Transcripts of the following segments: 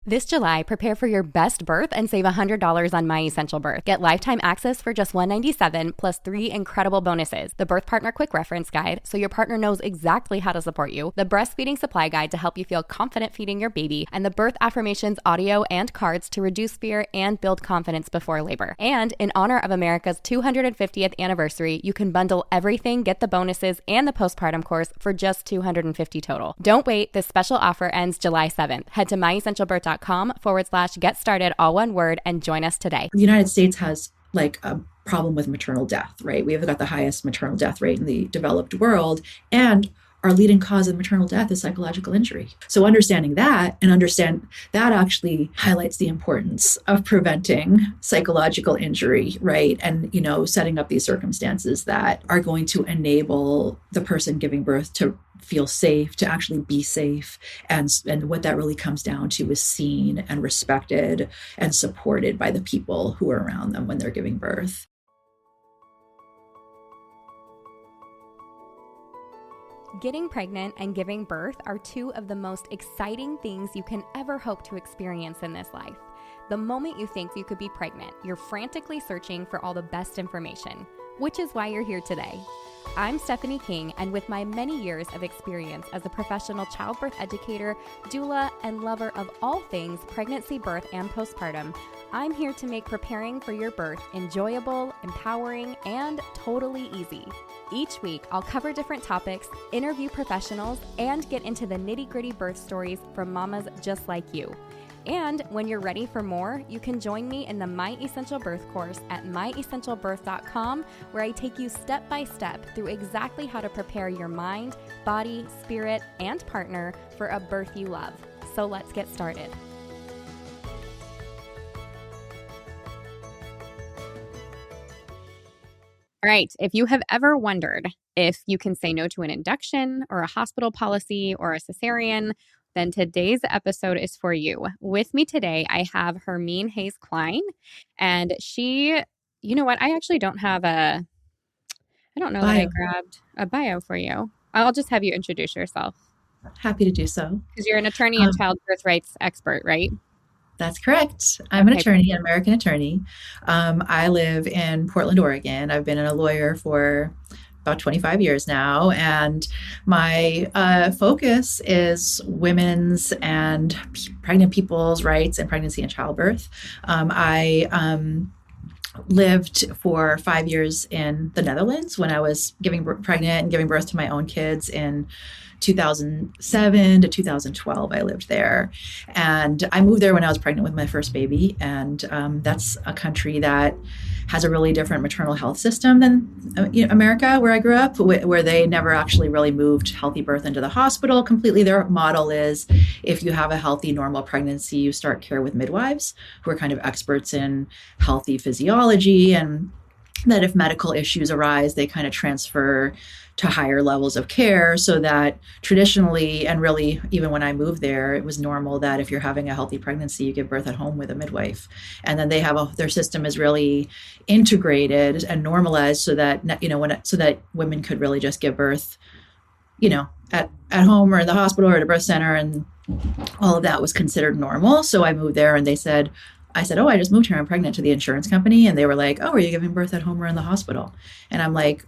This July, prepare for your best birth and save $100 on My Essential Birth. Get lifetime access for just $197 plus 3 incredible bonuses. The Birth Partner Quick Reference Guide, so your partner knows exactly how to support you. The Breastfeeding Supply Guide to help you feel confident feeding your baby. And the Birth Affirmations audio and cards to reduce fear and build confidence before labor. And in honor of America's 250th anniversary, you can bundle everything, get the bonuses, and the postpartum course for just $250 total. Don't wait. This special offer ends July 7th. Head to myessentialbirth.com/get started, all one word, and join us today. The United States has like a problem with maternal death, right? We've got the highest maternal death rate in the developed world, and our leading cause of maternal death is psychological injury. So understanding that and understand that actually highlights the importance of preventing psychological injury, right? And, setting up these circumstances that are going to enable the person giving birth to feel safe, to actually be safe. And what that really comes down to is seen and respected and supported by the people who are around them when they're giving birth. Getting pregnant and giving birth are two of the most exciting things you can ever hope to experience in this life. The moment you think you could be pregnant, you're frantically searching for all the best information, which is why you're here today. I'm Stephanie King, and with my many years of experience as a professional childbirth educator, doula, and lover of all things pregnancy, birth, and postpartum, I'm here to make preparing for your birth enjoyable, empowering, and totally easy. Each week, I'll cover different topics, interview professionals, and get into the nitty-gritty birth stories from mamas just like you. And when you're ready for more, you can join me in the My Essential Birth course at myessentialbirth.com, where I take you step by step through exactly how to prepare your mind, body, spirit, and partner for a birth you love. So let's get started. All right, if you have ever wondered if you can say no to an induction or a hospital policy or a cesarean, then today's episode is for you. With me today, I have Hermine Hayes-Klein, and she, you know what? I actually don't have I don't know that I grabbed a bio for you. I'll just have you introduce yourself. Happy to do so. Because you're an attorney and childbirth rights expert, right? That's correct. I'm an attorney, an American attorney. I live in Portland, Oregon. I've been a lawyer for about 25 years now, and my focus is women's and pregnant people's rights in pregnancy and childbirth. I lived for 5 years in the Netherlands when I was pregnant and giving birth to my own kids in 2007 to 2012. I lived there, and I moved there when I was pregnant with my first baby. And that's a country that has a really different maternal health system than America, where I grew up, where they never actually really moved healthy birth into the hospital completely. Their model is if you have a healthy, normal pregnancy, you start care with midwives who are kind of experts in healthy physiology, and that if medical issues arise, they kind of transfer to higher levels of care, so that traditionally, and really even when I moved there, it was normal that if you're having a healthy pregnancy, you give birth at home with a midwife. And then they have their system is really integrated and normalized so that, so that women could really just give birth, at home or in the hospital or at a birth center, and all of that was considered normal. So I moved there, and I said, I just moved here. I'm pregnant, to the insurance company. And they were like, are you giving birth at home or in the hospital? And I'm like,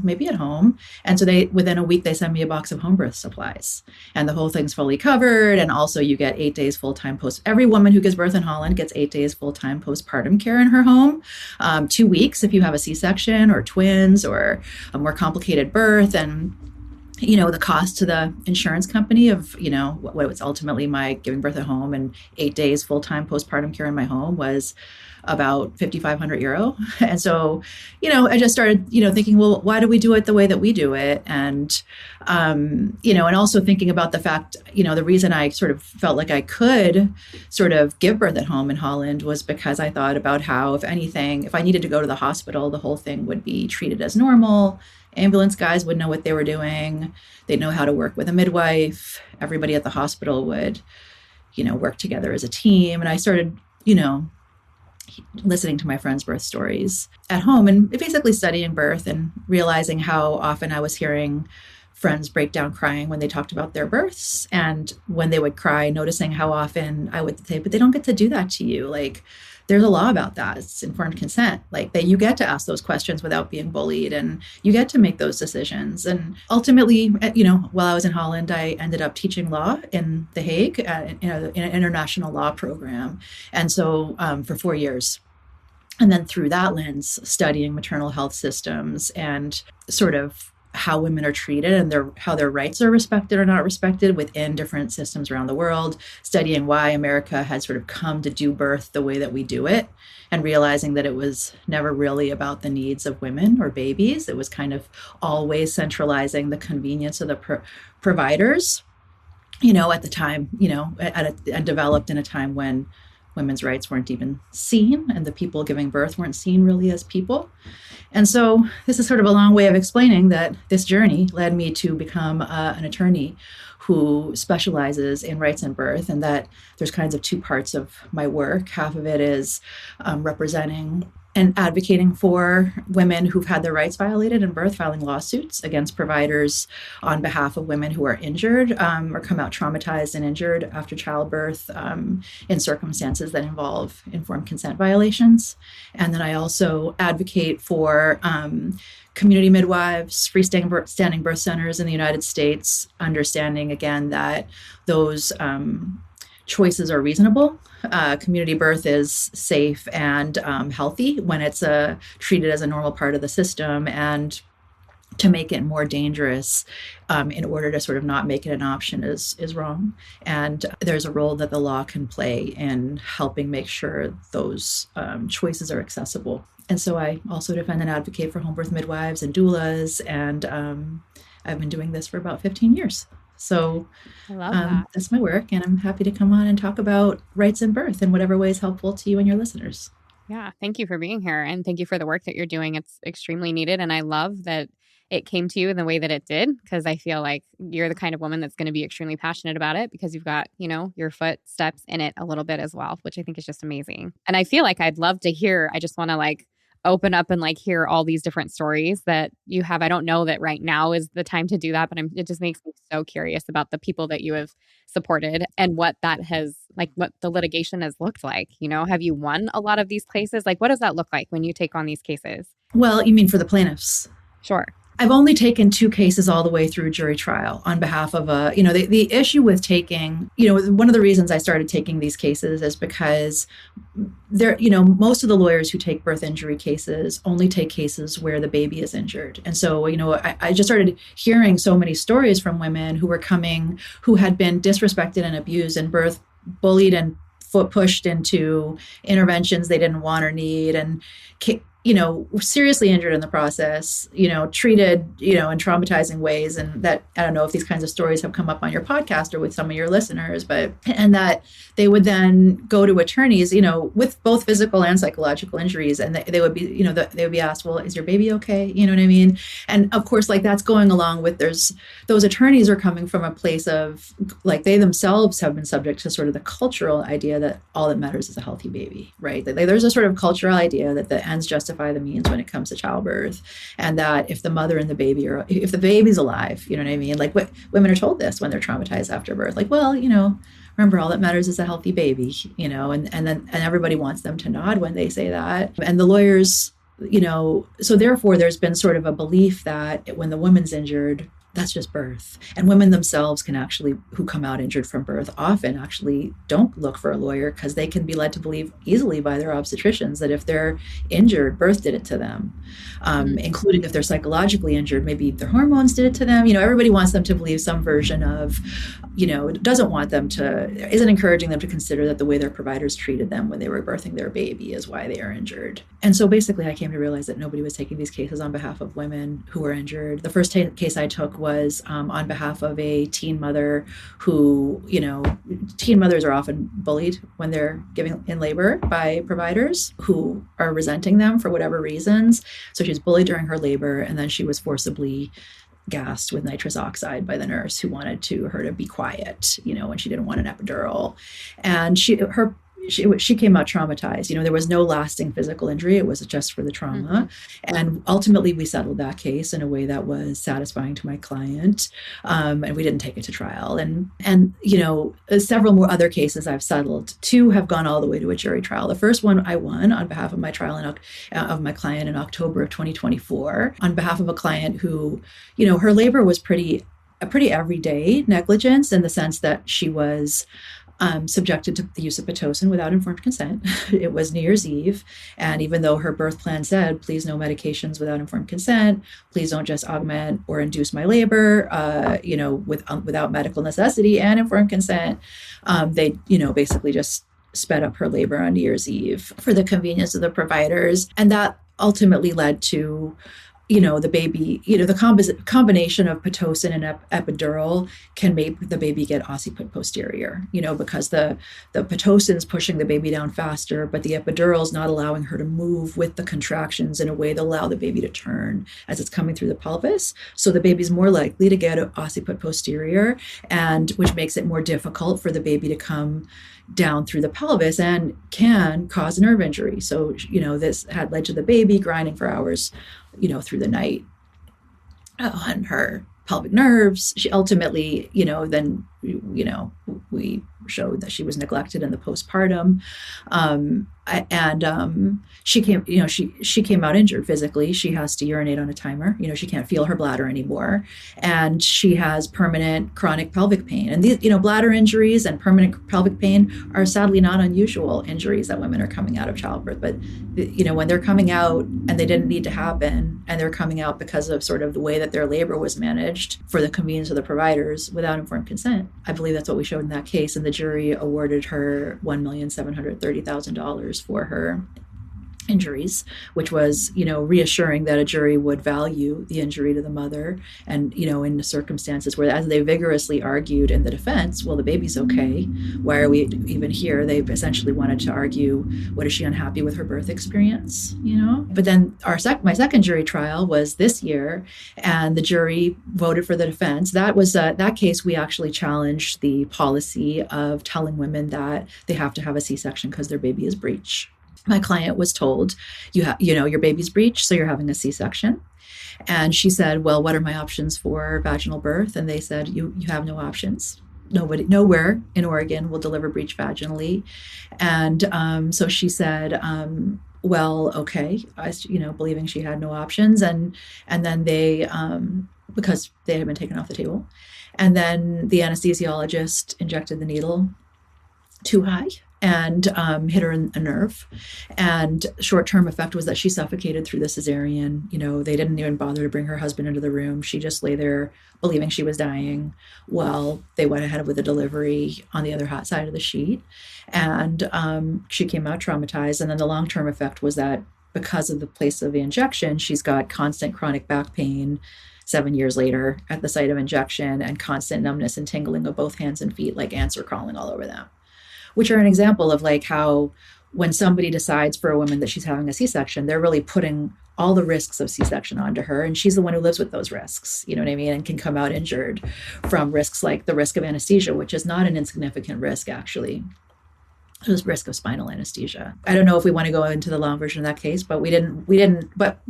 maybe at home. And so within a week, they sent me a box of home birth supplies, and the whole thing's fully covered. And also you get 8 days full-time every woman who gives birth in Holland gets 8 days full-time postpartum care in her home, 2 weeks if you have a C-section or twins or a more complicated birth. And the cost to the insurance company of, what was ultimately my giving birth at home and 8 days full-time postpartum care in my home was about €5,500. And so, I just started, thinking, well, why do we do it the way that we do it? And, and also thinking about the fact, the reason I sort of felt like I could sort of give birth at home in Holland was because I thought about how, if anything, if I needed to go to the hospital, the whole thing would be treated as normal. Ambulance guys would know what they were doing. They'd know how to work with a midwife. Everybody at the hospital would, work together as a team. And I started, listening to my friends' birth stories at home and basically studying birth and realizing how often I was hearing friends break down crying when they talked about their births. And when they would cry, noticing how often I would say, but they don't get to do that to you. Like, there's a law about that. It's informed consent. Like, that you get to ask those questions without being bullied, and you get to make those decisions. And ultimately, while I was in Holland, I ended up teaching law in The Hague in an international law program. And so for 4 years. And then through that lens, studying maternal health systems and sort of how women are treated and how their rights are respected or not respected within different systems around the world, studying why America had sort of come to do birth the way that we do it, and realizing that it was never really about the needs of women or babies. It was kind of always centralizing the convenience of the providers, at the time, and developed in a time when women's rights weren't even seen, and the people giving birth weren't seen really as people. And so this is sort of a long way of explaining that this journey led me to become an attorney who specializes in rights and birth, and that there's kinds of two parts of my work. Half of it is representing and advocating for women who've had their rights violated in birth, filing lawsuits against providers on behalf of women who are injured or come out traumatized and injured after childbirth in circumstances that involve informed consent violations. And then I also advocate for community midwives, freestanding birth centers in the United States, understanding again that those choices are reasonable. Community birth is safe and healthy when it's treated as a normal part of the system, and to make it more dangerous in order to sort of not make it an option is wrong. And there's a role that the law can play in helping make sure those choices are accessible. And so I also defend and advocate for home birth midwives and doulas, and I've been doing this for about 15 years. So I love that. That's my work, and I'm happy to come on and talk about rights and birth in whatever way is helpful to you and your listeners. Yeah, thank you for being here, and thank you for the work that you're doing. It's extremely needed, and I love that it came to you in the way that it did, because I feel like you're the kind of woman that's going to be extremely passionate about it, because you've got, your footsteps in it a little bit as well, which I think is just amazing. And I feel like I'd love to hear, I just want to open up and hear all these different stories that you have. I don't know that right now is the time to do that, but it just makes me so curious about the people that you have supported and what that has, what the litigation has looked like. Have you won a lot of these cases? What does that look like when you take on these cases? Well, you mean for the plaintiffs? Sure. I've only taken 2 cases all the way through jury trial on behalf of the issue with taking, one of the reasons I started taking these cases is because most of the lawyers who take birth injury cases only take cases where the baby is injured. And so, I just started hearing so many stories from women who had been disrespected and abused in birth, bullied and pushed into interventions they didn't want or need, and were seriously injured in the process, treated, in traumatizing ways. And that, I don't know if these kinds of stories have come up on your podcast or with some of your listeners, and that they would then go to attorneys, with both physical and psychological injuries. And they would be, they would be asked, well, is your baby okay? You know what I mean? And of course, that's going along with those attorneys are coming from a place of they themselves have been subject to sort of the cultural idea that all that matters is a healthy baby, right? There's a sort of cultural idea that the ends justify the means when it comes to childbirth, and that if the mother and the baby if the baby's alive, you know what I mean? Women are told this when they're traumatized after birth, remember, all that matters is a healthy baby, and everybody wants them to nod when they say that. And the lawyers, so therefore there's been sort of a belief that when the woman's injured, that's just birth. And women themselves who come out injured from birth, often actually don't look for a lawyer, because they can be led to believe easily by their obstetricians that if they're injured, birth did it to them, including if they're psychologically injured, maybe their hormones did it to them. Everybody wants them to believe some version of, isn't encouraging them to consider that the way their providers treated them when they were birthing their baby is why they are injured. And so basically I came to realize that nobody was taking these cases on behalf of women who were injured. The first case I took was on behalf of a teen mother who, teen mothers are often bullied when they're giving in labor by providers who are resenting them for whatever reasons. So she's bullied during her labor, and then she was forcibly gassed with nitrous oxide by the nurse who wanted her to be quiet, when she didn't want an epidural. And she came out traumatized. There was no lasting physical injury. It was just for the trauma. And ultimately we settled that case in a way that was satisfying to my client. And we didn't take it to trial. And several more other cases I've settled. 2 have gone all the way to a jury trial. The first one I won on behalf of my of my client in October of 2024, on behalf of a client who, her labor was pretty everyday negligence, in the sense that she was subjected to the use of Pitocin without informed consent. It was New Year's Eve. And even though her birth plan said, please no medications without informed consent, please don't just augment or induce my labor, without medical necessity and informed consent, they, basically just sped up her labor on New Year's Eve for the convenience of the providers. And that ultimately led to the baby, the combination of Pitocin and epidural can make the baby get occiput posterior, because the Pitocin is pushing the baby down faster, but the epidural is not allowing her to move with the contractions in a way that allow the baby to turn as it's coming through the pelvis. So the baby's more likely to get occiput posterior, and which makes it more difficult for the baby to come down through the pelvis and can cause nerve injury. So, this had led to the baby grinding for hours, through the night on her pelvic nerves. She ultimately, then, we showed that she was neglected in the postpartum. She came out injured physically. She has to urinate on a timer. She can't feel her bladder anymore. And she has permanent chronic pelvic pain. And these, bladder injuries and permanent pelvic pain are sadly not unusual injuries that women are coming out of childbirth. But, when they're coming out and they didn't need to happen, and they're coming out because of sort of the way that their labor was managed for the convenience of the providers without informed consent, I believe that's what we showed in that case. And the jury awarded her $1,730,000 for her injuries, which was, reassuring that a jury would value the injury to the mother. And, in the circumstances where, as they vigorously argued in the defense, well, the baby's okay. Why are we even here? They essentially wanted to argue, what, is she unhappy with her birth experience? But then my second jury trial was this year, and the jury voted for the defense. That was that case. We actually challenged the policy of telling women that they have to have a C-section because their baby is breech. My client was told, your baby's breech, so you're having a C-section. And she said, well, what are my options for vaginal birth? And they said, you have no options. Nowhere in Oregon will deliver breech vaginally. And so she said, well, okay, believing she had no options. And then they, because they had been taken off the table. And then the anesthesiologist injected the needle too high and hit her in a nerve. And short-term effect was that she suffocated through the cesarean. They didn't even bother to bring her husband into the room. She just lay there believing she was dying while they went ahead with the delivery on the other hot side of the sheet. And she came out traumatized. And then the long-term effect was that because of the place of the injection, she's got constant chronic back pain 7 years later at the site of injection, and constant numbness and tingling of both hands and feet, like ants are crawling all over them. Which are an example of like how when somebody decides for a woman that she's having a C-section, they're really putting all the risks of C-section onto her. And she's the one who lives with those risks, you know what I mean? And can come out injured from risks like the risk of anesthesia, which is not an insignificant risk, actually. There's risk of spinal anesthesia. I don't know if we want to go into the long version of that case, but we didn't, but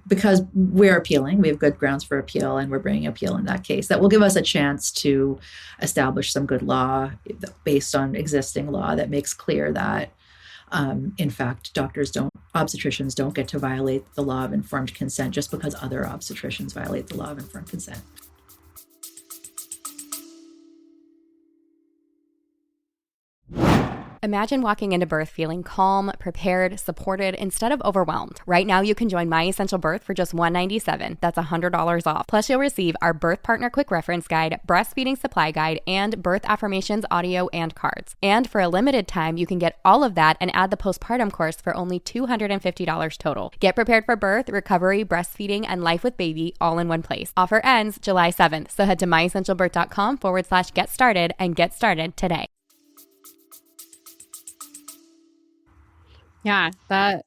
because we're appealing, we have good grounds for appeal, and we're bringing appeal in that case. That will give us a chance to establish some good law based on existing law that makes clear that, in fact, obstetricians don't get to violate the law of informed consent just because other obstetricians violate the law of informed consent. Imagine walking into birth feeling calm, prepared, supported, instead of overwhelmed. Right now, you can join My Essential Birth for just $197. That's $100 off. Plus, you'll receive our Birth Partner Quick Reference Guide, Breastfeeding Supply Guide, and Birth Affirmations audio and cards. And for a limited time, you can get all of that and add the postpartum course for only $250 total. Get prepared for birth, recovery, breastfeeding, and life with baby all in one place. Offer ends July 7th, so head to myessentialbirth.com/get started and get started today. Yeah, that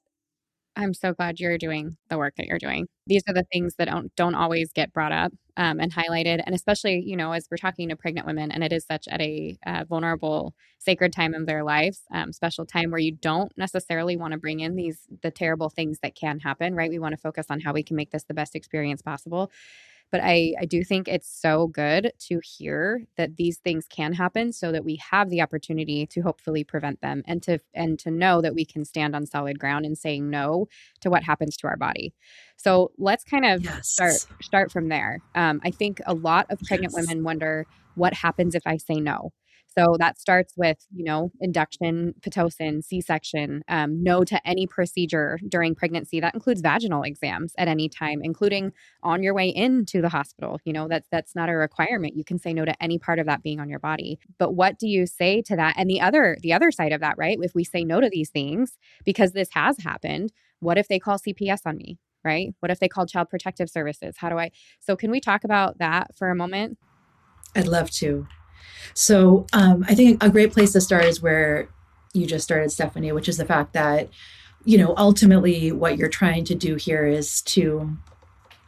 I'm so glad you're doing the work that you're doing. These are the things that don't always get brought up and highlighted, and especially as we're talking to pregnant women, and it is such at a vulnerable, sacred time of their lives, special time where you don't necessarily want to bring in the terrible things that can happen. Right? We want to focus on how we can make this the best experience possible. But I do think it's so good to hear that these things can happen so that we have the opportunity to hopefully prevent them and to know that we can stand on solid ground in saying no to what happens to our body. So let's kind of Yes. start from there. I think a lot of pregnant Yes. women wonder what happens if I say no. So that starts with, induction, Pitocin, C-section, no to any procedure during pregnancy. That includes vaginal exams at any time, including on your way into the hospital. That's not a requirement. You can say no to any part of that being on your body. But what do you say to that? And the other side of that, right? If we say no to these things because this has happened, what if they call CPS on me? Right? What if they call Child Protective Services? So can we talk about that for a moment? I'd love to. So I think a great place to start is where you just started, Stephanie, which is the fact that, ultimately what you're trying to do here is to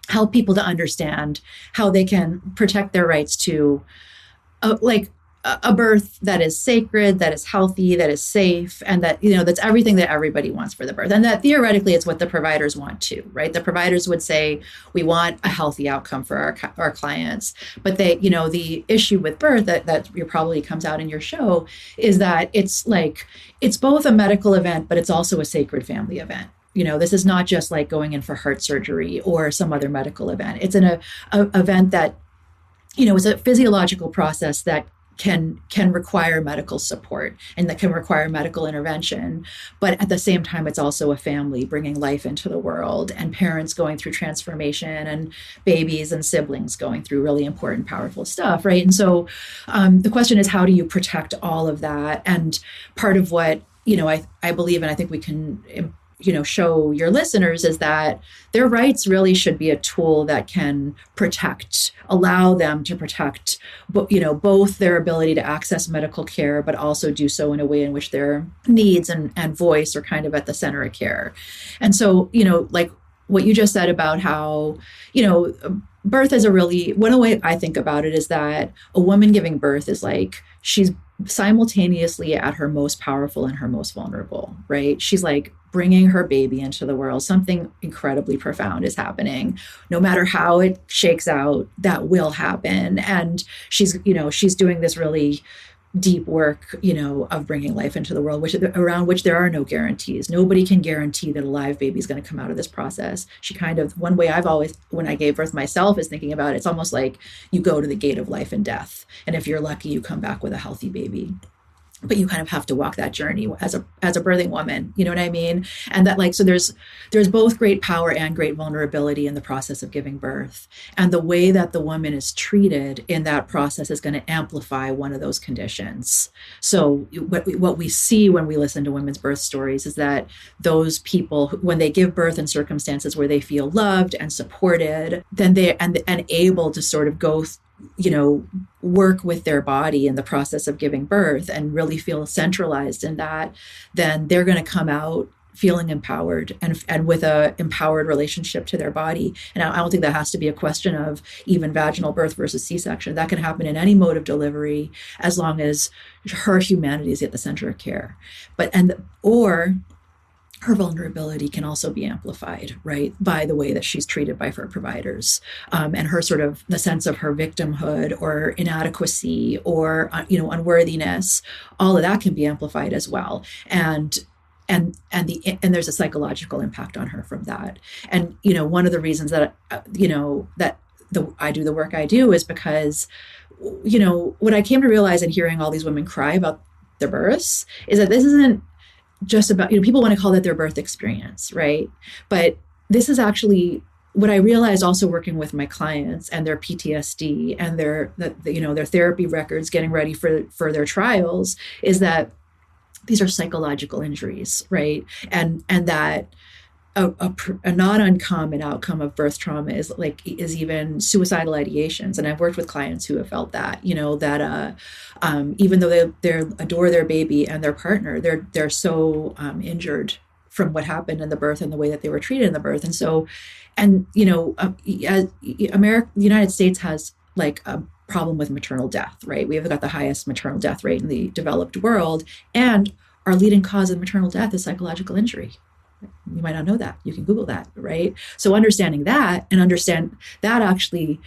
help people to understand how they can protect their rights to like a birth that is sacred, that is healthy, that is safe, and that, that's everything that everybody wants for the birth. And that theoretically it's what the providers want too, right? The providers would say, we want a healthy outcome for our clients. But the issue with birth that probably comes out in your show is that it's both a medical event, but it's also a sacred family event. This is not just like going in for heart surgery or some other medical event. It's an event that, it's a physiological process that can require medical support and that can require medical intervention. But at the same time, it's also a family bringing life into the world and parents going through transformation and babies and siblings going through really important, powerful stuff, right? And so the question is, how do you protect all of that? And part of what, I believe, and I think we can show your listeners, is that their rights really should be a tool that can allow them to protect, both their ability to access medical care, but also do so in a way in which their needs and voice are kind of at the center of care. And so, like what you just said about how, birth is one way I think about it is that a woman giving birth is like, she's simultaneously at her most powerful and her most vulnerable, right? She's like bringing her baby into the world. Something incredibly profound is happening. No matter how it shakes out, that will happen. And she's doing this really deep work, of bringing life into the world, around which there are no guarantees. Nobody can guarantee that a live baby is going to come out of this process. One way when I gave birth myself, is thinking about it, it's almost like you go to the gate of life and death. And if you're lucky, you come back with a healthy baby. But you kind of have to walk that journey as a birthing woman, you know what I mean? And that so there's both great power and great vulnerability in the process of giving birth. And the way that the woman is treated in that process is going to amplify one of those conditions. So what we see when we listen to women's birth stories is that those people, when they give birth in circumstances where they feel loved and supported, then and able to sort of go work with their body in the process of giving birth and really feel centralized in that, then they're going to come out feeling empowered and with a empowered relationship to their body. And I don't think that has to be a question of even vaginal birth versus C-section. That can happen in any mode of delivery as long as her humanity is at the center of care. Or her vulnerability can also be amplified, right, by the way that she's treated by her providers, and her sort of the sense of her victimhood or inadequacy or unworthiness. All of that can be amplified as well, and there's a psychological impact on her from that. And one of the reasons that I do the work I do is because what I came to realize in hearing all these women cry about their births is that this isn't just about, people want to call that their birth experience, right? But this is actually what I realized also working with my clients and their PTSD and their therapy records, getting ready for their trials, is that these are psychological injuries, right? And that a not uncommon outcome of birth trauma is even suicidal ideations. And I've worked with clients who have felt that, even though they adore their baby and their partner, they're so injured from what happened in the birth and the way that they were treated in the birth. And so, and, you know, the United States has like a problem with maternal death, right? We've got the highest maternal death rate in the developed world. And our leading cause of maternal death is psychological injury. You might not know that. You can Google that, right? So understanding that and understand that actually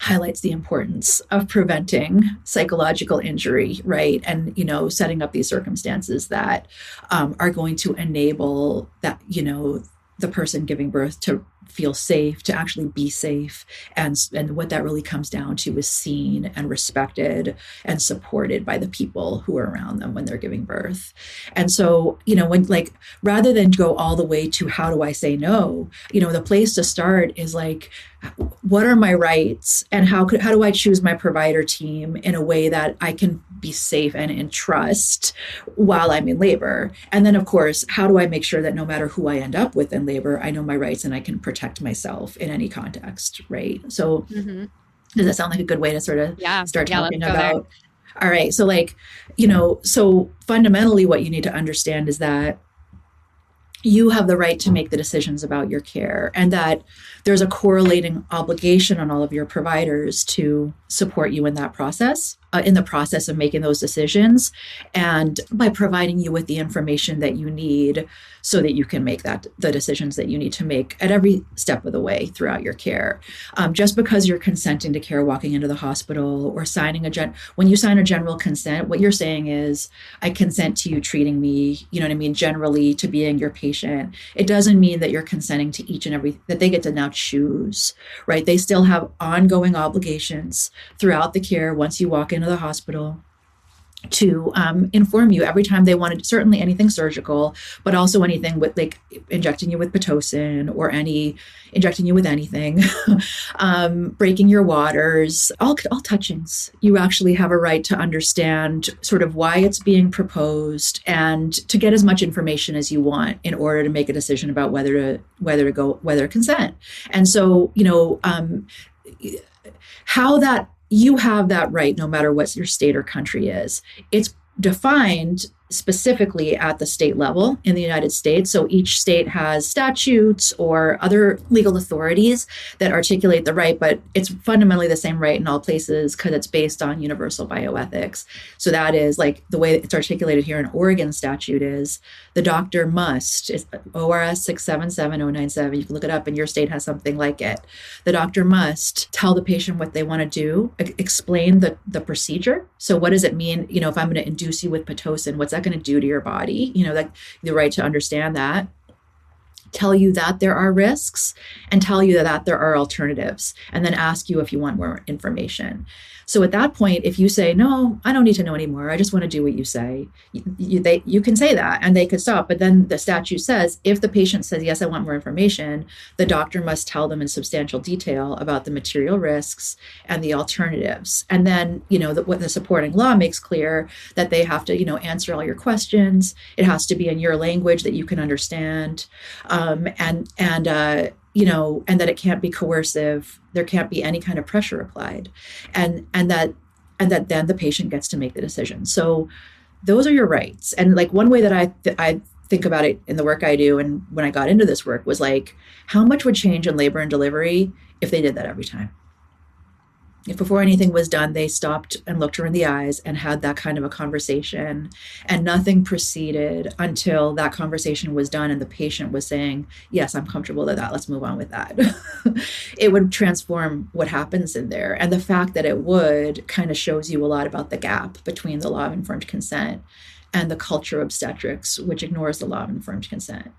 highlights the importance of preventing psychological injury, right? And, you know, setting up these circumstances that are going to enable that, you know, the person giving birth to feel safe, to actually be safe. And what that really comes down to is seen and respected and supported by the people who are around them when they're giving birth. And so, you know, when like, rather than go all the way to how do I say no, you know, the place to start is like, what are my rights and how do I choose my provider team in a way that I can be safe and in trust while I'm in labor? And then, of course, how do I make sure that no matter who I end up with in labor, I know my rights and I can protect myself in any context, right? So does that sound like a good way to sort of start talking about? All right. So like, you know, so fundamentally what you need to understand is that you have the right to make the decisions about your care, and that there's a correlating obligation on all of your providers to support you in that process, in the process of making those decisions, and by providing you with the information that you need so that you can make the decisions that you need to make at every step of the way throughout your care. Just because you're consenting to care walking into the hospital or signing when you sign a general consent, what you're saying is, I consent to you treating me, you know what I mean, generally to being your patient. It doesn't mean that you're consenting to each and every, that they get to now choose, right? They still have ongoing obligations throughout the care once you walk into the hospital to inform you every time they wanted, certainly anything surgical, but also anything with like injecting you with Pitocin or injecting you with anything, breaking your waters, all touchings. You actually have a right to understand sort of why it's being proposed and to get as much information as you want in order to make a decision about whether to consent. And so, you know, how that you have that right no matter what your state or country is. It's defined specifically at the state level in the United States. So each state has statutes or other legal authorities that articulate the right, but it's fundamentally the same right in all places because it's based on universal bioethics. So that is like the way it's articulated here in Oregon statute is the doctor must, it's ORS 677097, you can look it up and your state has something like it. The doctor must tell the patient what they want to do, explain the procedure. So what does it mean, you know, if I'm going to induce you with Pitocin, what's that going to do to your body? You know, like the right to understand that, tell you that there are risks and tell you that there are alternatives, and then ask you if you want more information. So at that point, if you say, no, I don't need to know anymore, I just want to do what you say, you can say that and they could stop. But then the statute says, if the patient says, yes, I want more information, the doctor must tell them in substantial detail about the material risks and the alternatives. And then, you know, what the supporting law makes clear that they have to, you know, answer all your questions. It has to be in your language that you can understand. You know, and that it can't be coercive. There can't be any kind of pressure applied, and that then the patient gets to make the decision. So those are your rights. And like one way that I think about it in the work I do, and when I got into this work, was like, how much would change in labor and delivery if they did that every time? If before anything was done, they stopped and looked her in the eyes and had that kind of a conversation, and nothing proceeded until that conversation was done and the patient was saying, yes, I'm comfortable with that. Let's move on with that. It would transform what happens in there. And the fact that it would kind of shows you a lot about the gap between the law of informed consent and the culture of obstetrics, which ignores the law of informed consent.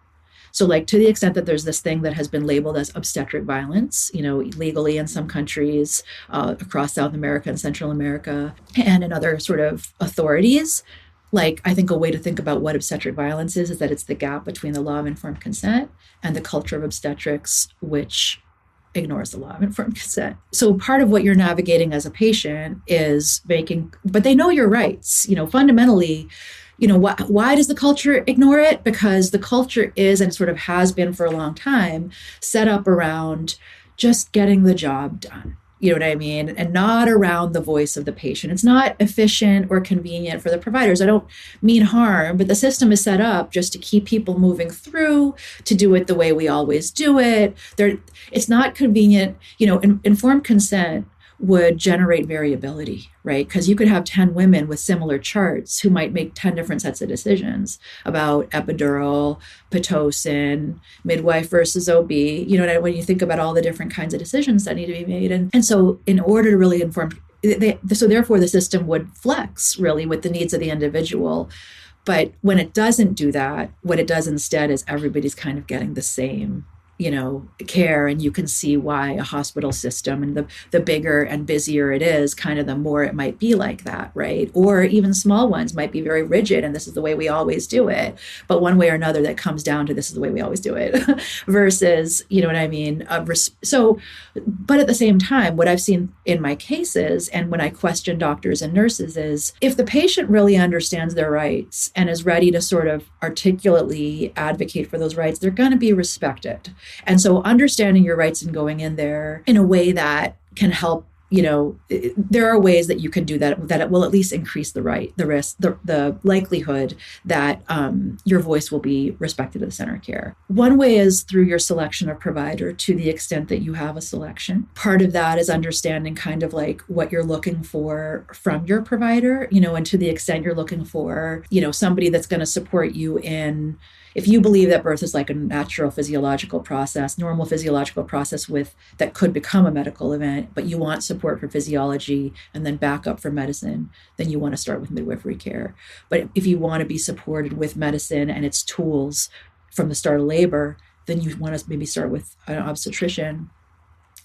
So like to the extent that there's this thing that has been labeled as obstetric violence, you know, legally in some countries across South America and Central America and in other sort of authorities, like I think a way to think about what obstetric violence is that it's the gap between the law of informed consent and the culture of obstetrics, which ignores the law of informed consent. So part of what you're navigating as a patient is but they know your rights, you know, fundamentally. You know, why does the culture ignore it? Because the culture is, and sort of has been for a long time, set up around just getting the job done. You know what I mean? And not around the voice of the patient. It's not efficient or convenient for the providers. I don't mean harm, but the system is set up just to keep people moving through, to do it the way we always do it. It's not convenient. Informed consent would generate variability, right? Because you could have 10 women with similar charts who might make 10 different sets of decisions about epidural, Pitocin, midwife versus OB, when you think about all the different kinds of decisions that need to be made. And so in order to really inform, so therefore the system would flex really with the needs of the individual. But when it doesn't do that, what it does instead is everybody's kind of getting the same care. And you can see why a hospital system, and the bigger and busier it is, kind of the more it might be like that, right? Or even small ones might be very rigid and this is the way we always do it. But one way or another that comes down to this is the way we always do it versus, you know what I mean? But at the same time, what I've seen in my cases and when I question doctors and nurses is if the patient really understands their rights and is ready to sort of articulately advocate for those rights, they're going to be respected. And so understanding your rights and going in there in a way that can help, there are ways that you can do that it will at least increase the risk, the likelihood that your voice will be respected at the center of care. One way is through your selection of provider, to the extent that you have a selection. Part of that is understanding kind of like what you're looking for from your provider, and to the extent you're looking for, somebody that's going to support you in, if you believe that birth is like a natural physiological process, normal physiological process that could become a medical event, but you want support for physiology and then backup for medicine, then you want to start with midwifery care. But if you want to be supported with medicine and its tools from the start of labor, then you want to maybe start with an obstetrician.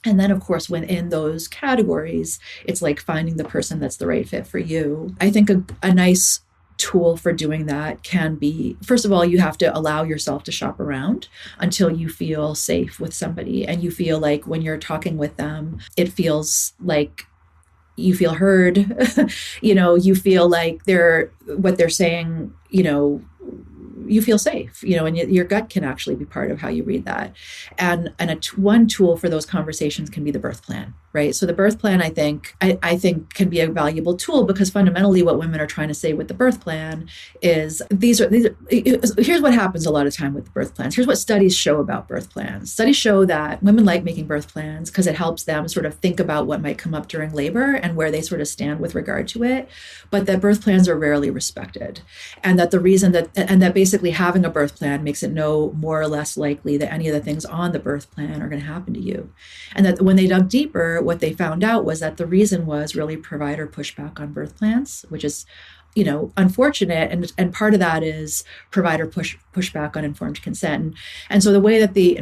And then, of course, within those categories, it's like finding the person that's the right fit for you. I think a nice tool for doing that can be, first of all, you have to allow yourself to shop around until you feel safe with somebody and you feel like when you're talking with them, it feels like you feel heard, you feel like what they're saying, you feel safe, and your gut can actually be part of how you read that. And one tool for those conversations can be the birth plan, right? So the birth plan, I think can be a valuable tool because fundamentally what women are trying to say with the birth plan is here's what happens a lot of time with the birth plans. Here's what studies show about birth plans. Studies show that women like making birth plans because it helps them sort of think about what might come up during labor and where they sort of stand with regard to it, but that birth plans are rarely respected. And that the reason that basically having a birth plan makes it no more or less likely that any of the things on the birth plan are going to happen to you. And that when they dug deeper, what they found out was that the reason was really provider pushback on birth plans, which is unfortunate. And part of that is provider pushback on informed consent. And so the way that the,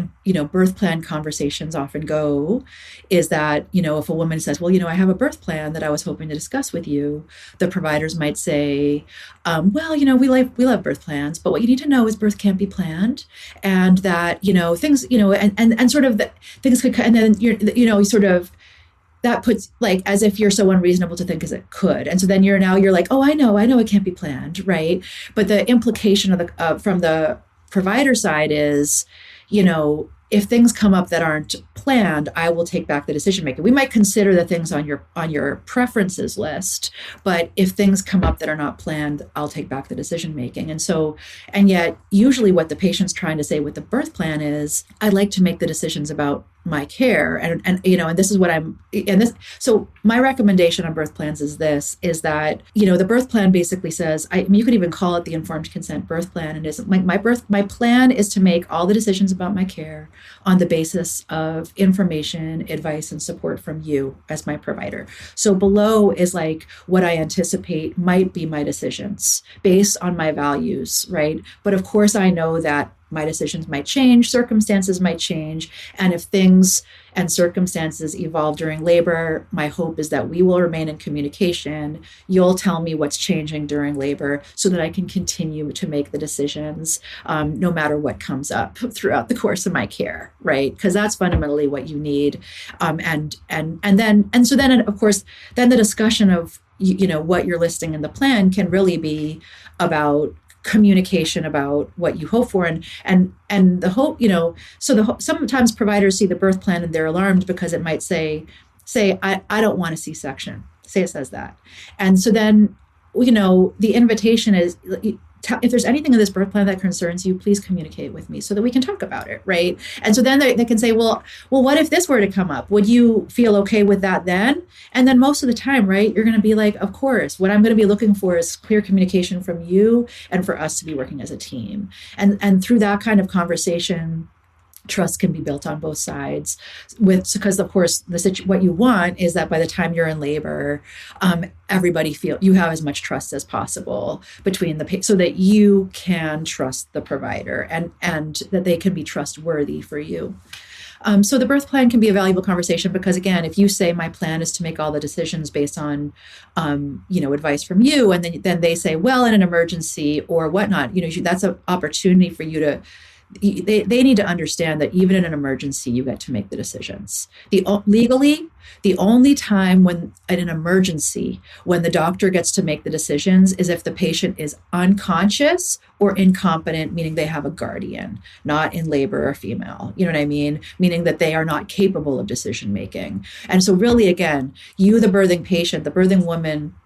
birth plan conversations often go is that, if a woman says, well, I have a birth plan that I was hoping to discuss with you, the providers might say, we love birth plans, but what you need to know is birth can't be planned and that, things, and sort of things could, and then you're sort of, that puts like as if you're so unreasonable to think as it could. And so then you're like, oh, I know it can't be planned, right? But the implication of from the provider side is, if things come up that aren't planned, I will take back the decision making. We might consider the things on your preferences list, but if things come up that are not planned, I'll take back the decision making. And yet usually what the patient's trying to say with the birth plan is, I'd like to make the decisions about my care. And this is what so my recommendation on birth plans is that, the birth plan basically says, you could even call it the informed consent birth plan. And is like my plan is to make all the decisions about my care on the basis of information, advice, and support from you as my provider. So below is like what I anticipate might be my decisions based on my values, right? But of course I know that my decisions might change, circumstances might change. And if things and circumstances evolve during labor, my hope is that we will remain in communication. You'll tell me what's changing during labor so that I can continue to make the decisions no matter what comes up throughout the course of my care, right? Because that's fundamentally what you need. And so then, of course, then the discussion of, what you're listing in the plan can really be about communication about what you hope for and the hope, sometimes providers see the birth plan and they're alarmed because it might say, say, I don't want a C-section. Say it says that. And so then, the invitation is, if there's anything in this birth plan that concerns you, please communicate with me so that we can talk about it, right? And so then they can say, well, what if this were to come up? Would you feel okay with that then? And then most of the time, right, you're going to be like, of course, what I'm going to be looking for is clear communication from you and for us to be working as a team. And through that kind of conversation, trust can be built on both sides, because of course what you want is that by the time you're in labor, everybody feel you have as much trust as possible between so that you can trust the provider and that they can be trustworthy for you. So the birth plan can be a valuable conversation because, again, if you say my plan is to make all the decisions based on, advice from you, and then they say, well, in an emergency or whatnot, that's an opportunity for you to. They need to understand that even in an emergency, you get to make the decisions. Legally, the only time when in an emergency, when the doctor gets to make the decisions is if the patient is unconscious or incompetent, meaning they have a guardian, not in labor or female. You know what I mean? Meaning that they are not capable of decision making. And so really, again, you, the birthing patient, the birthing woman,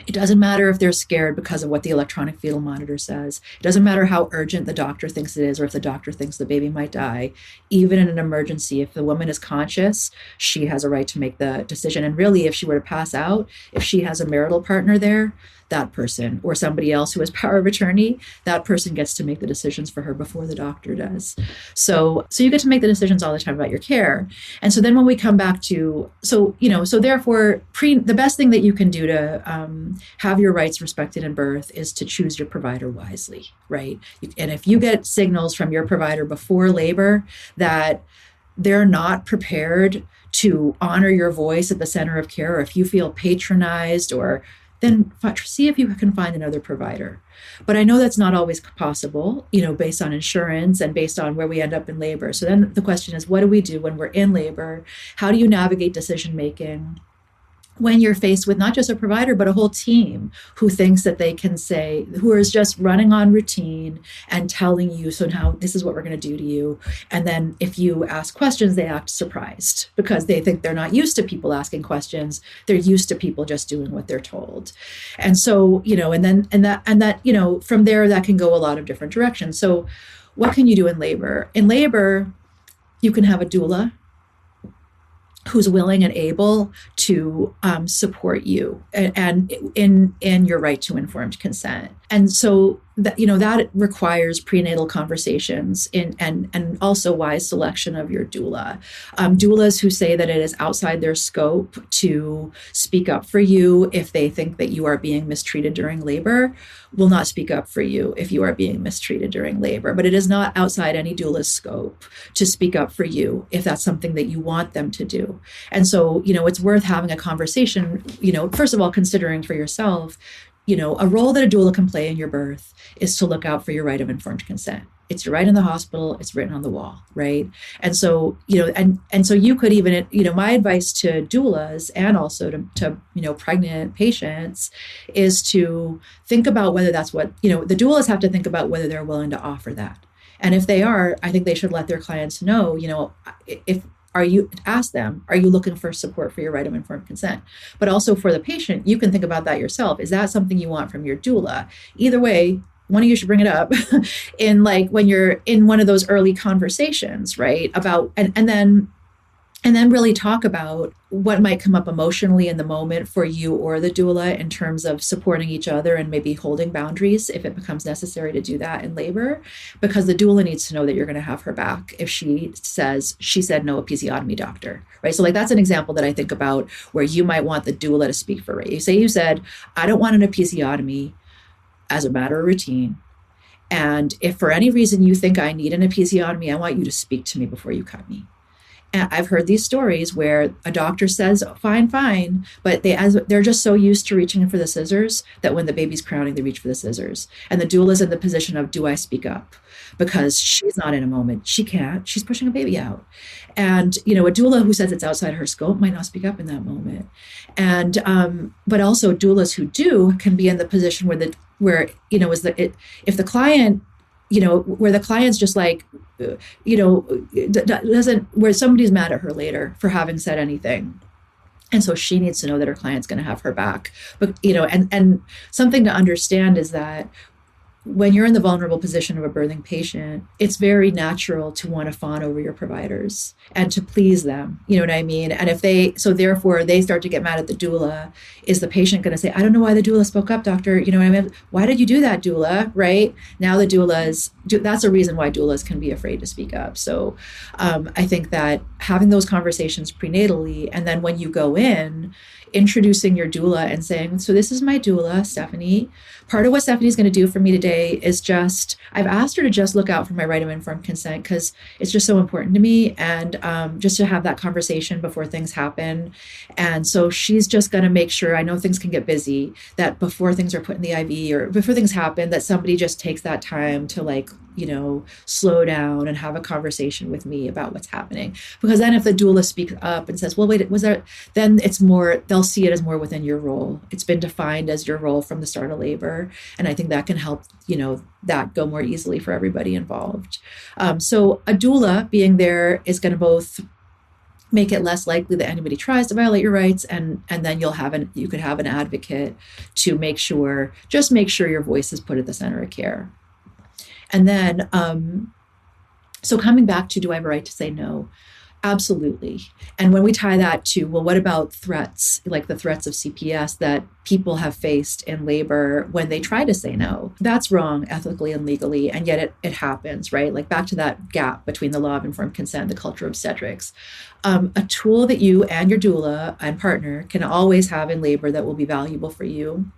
it doesn't matter if they're scared because of what the electronic fetal monitor says. It doesn't matter how urgent the doctor thinks it is or if the doctor thinks the baby might die. Even in an emergency, if the woman is conscious, she has a right to make the decision. And really, if she were to pass out, if she has a marital partner there, that person or somebody else who has power of attorney, that person gets to make the decisions for her before the doctor does. So you get to make the decisions all the time about your care. And so then when we come back to, therefore, the best thing that you can do to have your rights respected in birth is to choose your provider wisely, right? And if you get signals from your provider before labor that they're not prepared to honor your voice at the center of care, or if you feel patronized, or then see if you can find another provider. But I know that's not always possible, based on insurance and based on where we end up in labor. So then the question is, what do we do when we're in labor? How do you navigate decision making when you're faced with not just a provider, but a whole team who thinks that they can say, who is just running on routine and telling you, so now this is what we're going to do to you. And then if you ask questions, they act surprised because they think they're not used to people asking questions. They're used to people just doing what they're told. And so, from there, that can go a lot of different directions. So what can you do in labor? In labor, you can have a doula who's willing and able to support you and in your right to informed consent. And so that requires prenatal conversations and also wise selection of your doula. Doulas who say that it is outside their scope to speak up for you if they think that you are being mistreated during labor will not speak up for you if you are being mistreated during labor. But it is not outside any doula's scope to speak up for you if that's something that you want them to do. And so, it's worth having a conversation, first of all, considering for yourself, a role that a doula can play in your birth is to look out for your right of informed consent. It's your right in the hospital. It's written on the wall, right? And so, and so you could even, my advice to doulas and also to pregnant patients is to think about whether that's what, the doulas have to think about whether they're willing to offer that. And if they are, I think they should let their clients know, ask them, are you looking for support for your right of informed consent? But also for the patient, you can think about that yourself. Is that something you want from your doula? Either way, one of you should bring it up in when you're in one of those early conversations, right? About, and then really talk about what might come up emotionally in the moment for you or the doula in terms of supporting each other and maybe holding boundaries if it becomes necessary to do that in labor, because the doula needs to know that you're going to have her back if she said no episiotomy, doctor, right? So that's an example that I think about where you might want the doula to speak for you. Say you said, I don't want an episiotomy as a matter of routine. And if for any reason you think I need an episiotomy, I want you to speak to me before you cut me. And I've heard these stories where a doctor says, fine, but they're just so used to reaching for the scissors that when the baby's crowning, they reach for the scissors. And the doula's in the position of, do I speak up? Because she's not in a moment. She can't. She's pushing a baby out. And, a doula who says it's outside her scope might not speak up in that moment. And, but also doulas who do can be in the position where if the client, where the client's just doesn't, where somebody's mad at her later for having said anything. And so she needs to know that her client's going to have her back. But, and something to understand is that when you're in the vulnerable position of a birthing patient, it's very natural to want to fawn over your providers and to please them. You know what I mean? And so therefore they start to get mad at the doula. Is the patient going to say, I don't know why the doula spoke up, doctor? You know what I mean? Why did you do that, doula? Right? Now the that's a reason why doulas can be afraid to speak up. So I think that having those conversations prenatally, and then when you go in, introducing your doula and saying, so this is my doula, Stephanie. Part of what Stephanie's going to do for me today is I've asked her to just look out for my right of informed consent because it's just so important to me, and just to have that conversation before things happen. And so she's just going to make sure, I know things can get busy, that before things are put in the IV or before things happen, that somebody just takes that time to slow down and have a conversation with me about what's happening. Because then if the doula speaks up and says, well, wait, then it's more, they'll see it as more within your role. It's been defined as your role from the start of labor. And I think that can help, that go more easily for everybody involved. So a doula being there is going to both make it less likely that anybody tries to violate your rights, and then you could have an advocate to make sure your voice is put at the center of care. And then, so coming back to, do I have a right to say no? Absolutely. And when we tie that to, well, what about threats, like the threats of CPS that people have faced in labor when they try to say no? That's wrong ethically and legally, and yet it happens, right? Like back to that gap between the law of informed consent and the culture of obstetrics. A tool that you and your doula and partner can always have in labor that will be valuable for you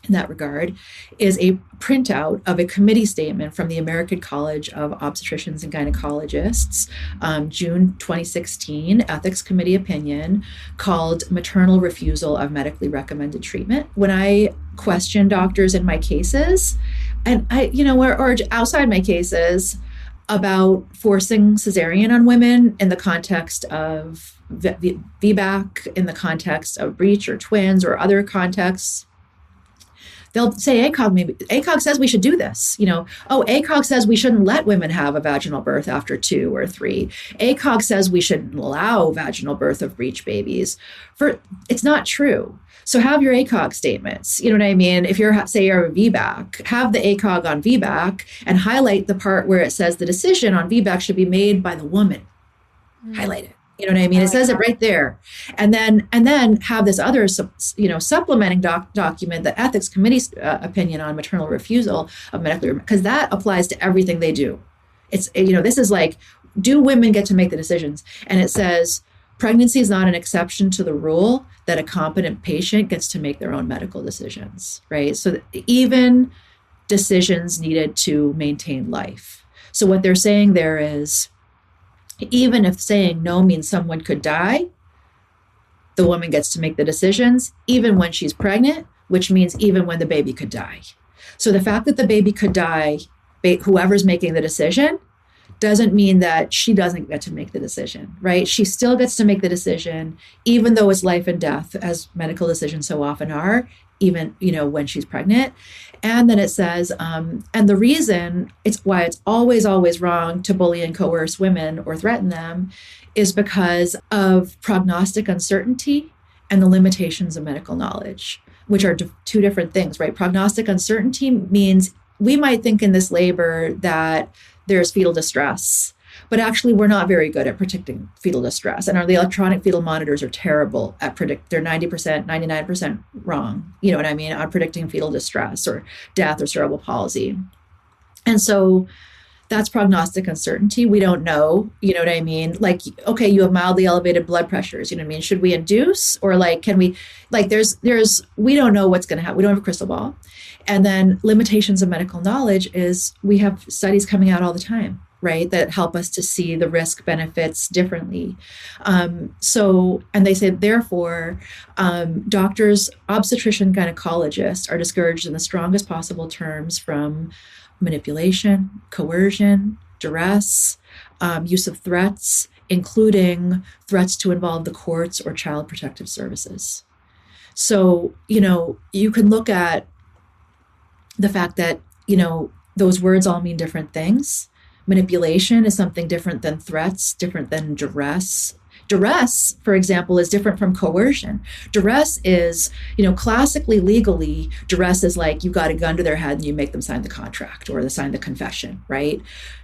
in that regard is a printout of a committee statement from the American College of Obstetricians and Gynecologists, June 2016, ethics committee opinion called Maternal Refusal of Medically Recommended Treatment. When I question doctors in my cases, and or outside my cases, about forcing cesarean on women in the context of VBAC, in the context of breech or twins or other contexts, they'll say ACOG says we should do this. ACOG says we shouldn't let women have a vaginal birth after 2 or 3. ACOG says we shouldn't allow vaginal birth of breech babies. It's not true. So have your ACOG statements. You know what I mean? If you're a VBAC, have the ACOG on VBAC and highlight the part where it says the decision on VBAC should be made by the woman. Highlight it. You know what I mean? It says it right there. And then have this other, supplementing document, the ethics committee's opinion on maternal refusal of medically, because that applies to everything they do. It's, this is like, do women get to make the decisions? And it says, pregnancy is not an exception to the rule that a competent patient gets to make their own medical decisions, right? So even decisions needed to maintain life. So what they're saying there is, even if saying no means someone could die, the woman gets to make the decisions, even when she's pregnant, which means even when the baby could die. So the fact that the baby could die, whoever's making the decision, doesn't mean that she doesn't get to make the decision, right? She still gets to make the decision, even though it's life and death, as medical decisions so often are, even, when she's pregnant. And then it says, and the reason why it's always, always wrong to bully and coerce women or threaten them is because of prognostic uncertainty and the limitations of medical knowledge, which are two different things, right? Prognostic uncertainty means we might think in this labor that there's fetal distress, but actually we're not very good at predicting fetal distress. And the electronic fetal monitors are terrible at they're 90%, 99% wrong, you know what I mean, on predicting fetal distress or death or cerebral palsy. And so that's prognostic uncertainty. We don't know, you know what I mean? Like, okay, you have mildly elevated blood pressures, you know what I mean? Should we induce, or can we, we don't know what's going to happen. We don't have a crystal ball. And then limitations of medical knowledge is we have studies coming out all the time, right, that help us to see the risk benefits differently. And they say, therefore, doctors, obstetrician gynecologists are discouraged in the strongest possible terms from manipulation, coercion, duress, use of threats, including threats to involve the courts or child protective services. So, you can look at the fact that, those words all mean different things. Manipulation is something different than threats, different than duress. Duress, for example, is different from coercion. Duress is, classically, legally, duress is like you got a gun to their head and you make them sign the contract or they sign the confession, right?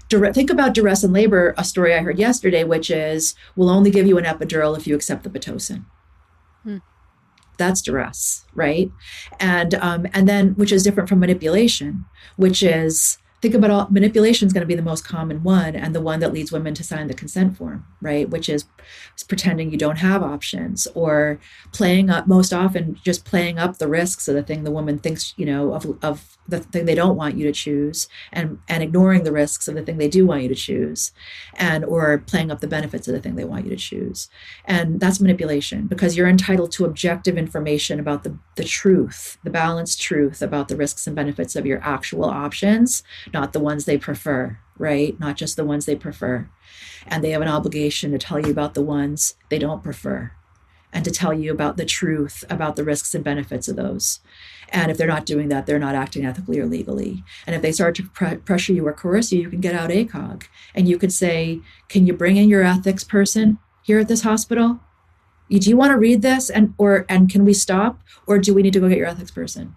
Think about duress in labor, a story I heard yesterday, which is, we'll only give you an epidural if you accept the Pitocin. That's duress, right? And then, which is different from manipulation, which is, think about all manipulation is going to be the most common one and the one that leads women to sign the consent form, right? Which is pretending you don't have options or playing up, most often just playing up the risks of the thing the woman thinks, of the thing they don't want you to choose and ignoring the risks of the thing they do want you to choose or playing up the benefits of the thing they want you to choose. And that's manipulation because you're entitled to objective information about the truth, the balanced truth about the risks and benefits of your actual options, not the ones they prefer, right? Not just the ones they prefer. And they have an obligation to tell you about the ones they don't prefer and to tell you about the truth about the risks and benefits of those. And if they're not doing that, they're not acting ethically or legally. And if they start to pressure you or coerce you, you can get out ACOG. And you could say, can you bring in your ethics person here at this hospital? Do you want to read this? And can we stop? Or do we need to go get your ethics person?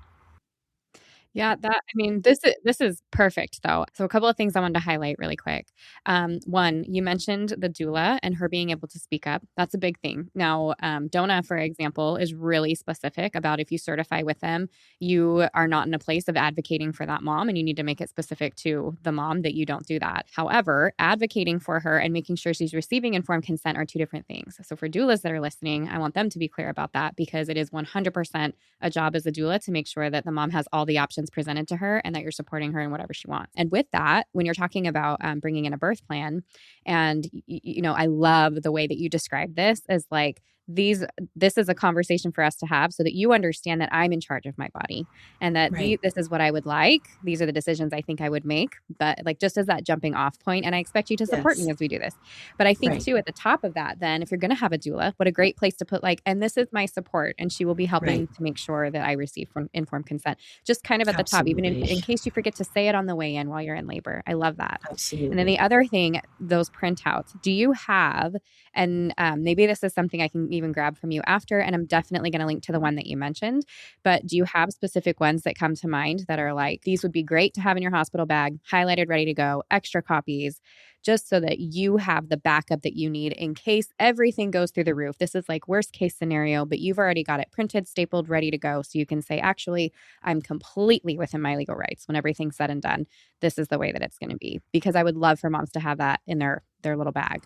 Yeah, this is perfect though. So a couple of things I wanted to highlight really quick. One, you mentioned the doula and her being able to speak up. That's a big thing. Now, DONA, for example, is really specific about if you certify with them, you are not in a place of advocating for that mom and you need to make it specific to the mom that you don't do that. However, advocating for her and making sure she's receiving informed consent are two different things. So for doulas that are listening, I want them to be clear about that because it is 100% a job as a doula to make sure that the mom has all the options presented to her and that you're supporting her in whatever she wants. And with that, when you're talking about bringing in a birth plan, and I love the way that you describe this as like, this is a conversation for us to have so that you understand that I'm in charge of my body and that this is what I would like. These are the decisions I think I would make, but like just as that jumping off point, and I expect you to support me as we do this. But I think too, at the top of that, then if you're going to have a doula, what a great place to put and this is my support and she will be helping to make sure that I receive informed consent, just kind of at the top, even in case you forget to say it on the way in while you're in labor. I love that. Absolutely. And then the other thing, those printouts, do you have, and maybe this is something I can even grab from you after, and I'm definitely going to link to the one that you mentioned, but do you have specific ones that come to mind that are like, these would be great to have in your hospital bag, highlighted, ready to go, extra copies, just so that you have the backup that you need in case everything goes through the roof. This is like worst case scenario, but you've already got it printed, stapled, ready to go. So you can say, actually, I'm completely within my legal rights. When everything's said and done, this is the way that it's going to be. Because I would love for moms to have that in their little bag.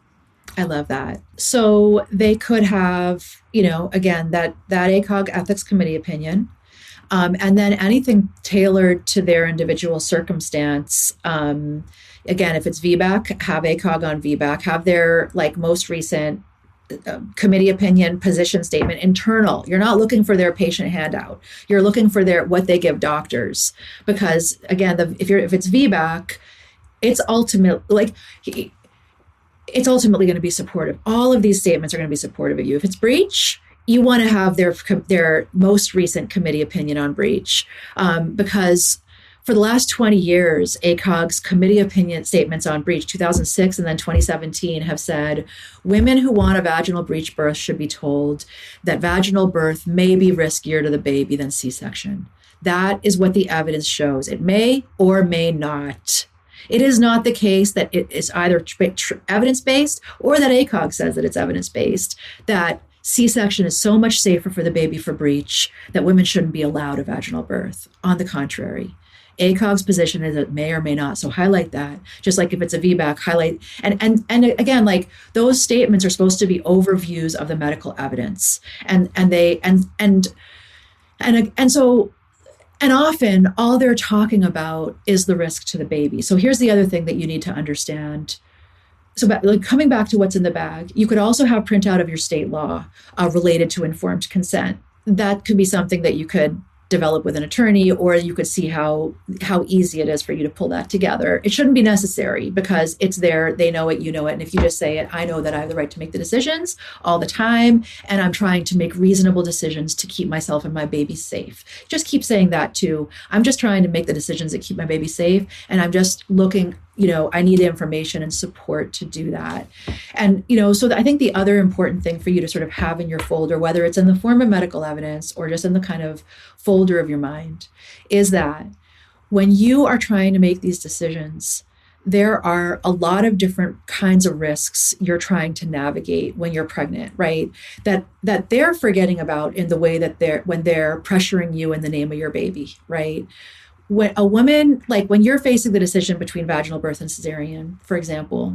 I love that. So they could have, again, that ACOG ethics committee opinion, and then anything tailored to their individual circumstance. Again, if it's VBAC, have ACOG on VBAC, have their most recent committee opinion, position statement, internal. You're not looking for their patient handout. You're looking for what they give doctors, because again, if it's VBAC, it's it's ultimately going to be supportive. All of these statements are going to be supportive of you. If it's breach, you want to have their most recent committee opinion on breach, because for the last 20 years, ACOG's committee opinion statements on breach, 2006 and then 2017, have said women who want a vaginal breech birth should be told that vaginal birth may be riskier to the baby than C-section. That is what the evidence shows. It may or may not. It is not the case that it is either evidence-based or that ACOG says that it's evidence-based, that C-section is so much safer for the baby for breech that women shouldn't be allowed a vaginal birth. On the contrary, ACOG's position is it may or may not. So highlight that. Just like if it's a VBAC, highlight. And again, those statements are supposed to be overviews of the medical evidence. And often all they're talking about is the risk to the baby. So here's the other thing that you need to understand. So coming back to what's in the bag, you could also have printout of your state law related to informed consent. That could be something that you could develop with an attorney, or you could see how easy it is for you to pull that together. It shouldn't be necessary because it's there, they know it, you know it. And if you just say it, I know that I have the right to make the decisions all the time, and I'm trying to make reasonable decisions to keep myself and my baby safe. Just keep saying that too. I'm just trying to make the decisions that keep my baby safe, and I'm just looking I need information and support to do that. And, so I think the other important thing for you to sort of have in your folder, whether it's in the form of medical evidence or just in the kind of folder of your mind, is that when you are trying to make these decisions, there are a lot of different kinds of risks you're trying to navigate when you're pregnant, right? That they're forgetting about in the way that when they're pressuring you in the name of your baby, right? When a woman, like when you're facing the decision between vaginal birth and cesarean, for example,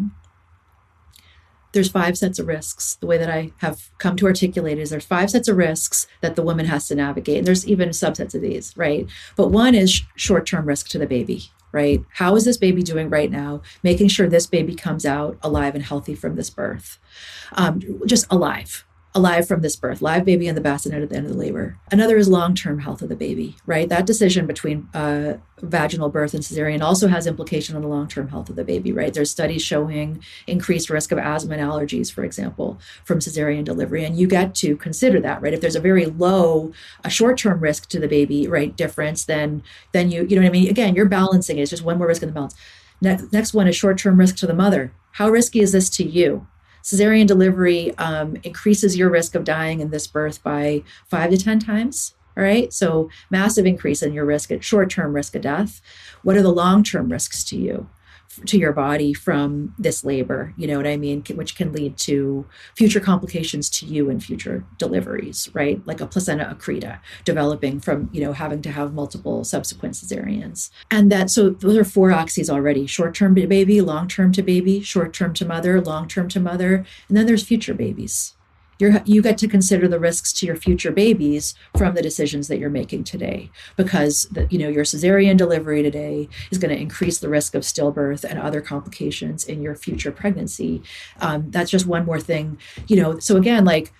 there's 5 sets of risks. The way that I have come to articulate is there's 5 sets of risks that the woman has to navigate. And there's even subsets of these, right? But one is short-term risk to the baby, right? How is this baby doing right now? Making sure this baby comes out alive and healthy from this birth. Just alive from this birth, live baby in the bassinet at the end of the labor. Another is long-term health of the baby, right? That decision between vaginal birth and cesarean also has implication on the long-term health of the baby, right? There's studies showing increased risk of asthma and allergies, for example, from cesarean delivery. And you get to consider that, right? If there's a very low, a short-term risk to the baby, right, difference, then you know what I mean? Again, you're balancing it. It's just one more risk in the balance. Next one is short-term risk to the mother. How risky is this to you? Cesarean delivery increases your risk of dying in this birth by 5 to 10 times. All right. So massive increase in your risk at short-term risk of death. What are the long-term risks to you, to your body from this labor? You know what I mean? Which can lead to future complications to you in future deliveries, right? Like a placenta accreta developing from, having to have multiple subsequent cesareans. And so those are 4 axes already: short-term to baby, long-term to baby, short-term to mother, long-term to mother. And then there's future babies. You get to consider the risks to your future babies from the decisions that you're making today, because your cesarean delivery today is going to increase the risk of stillbirth and other complications in your future pregnancy. That's just one more thing, So again, like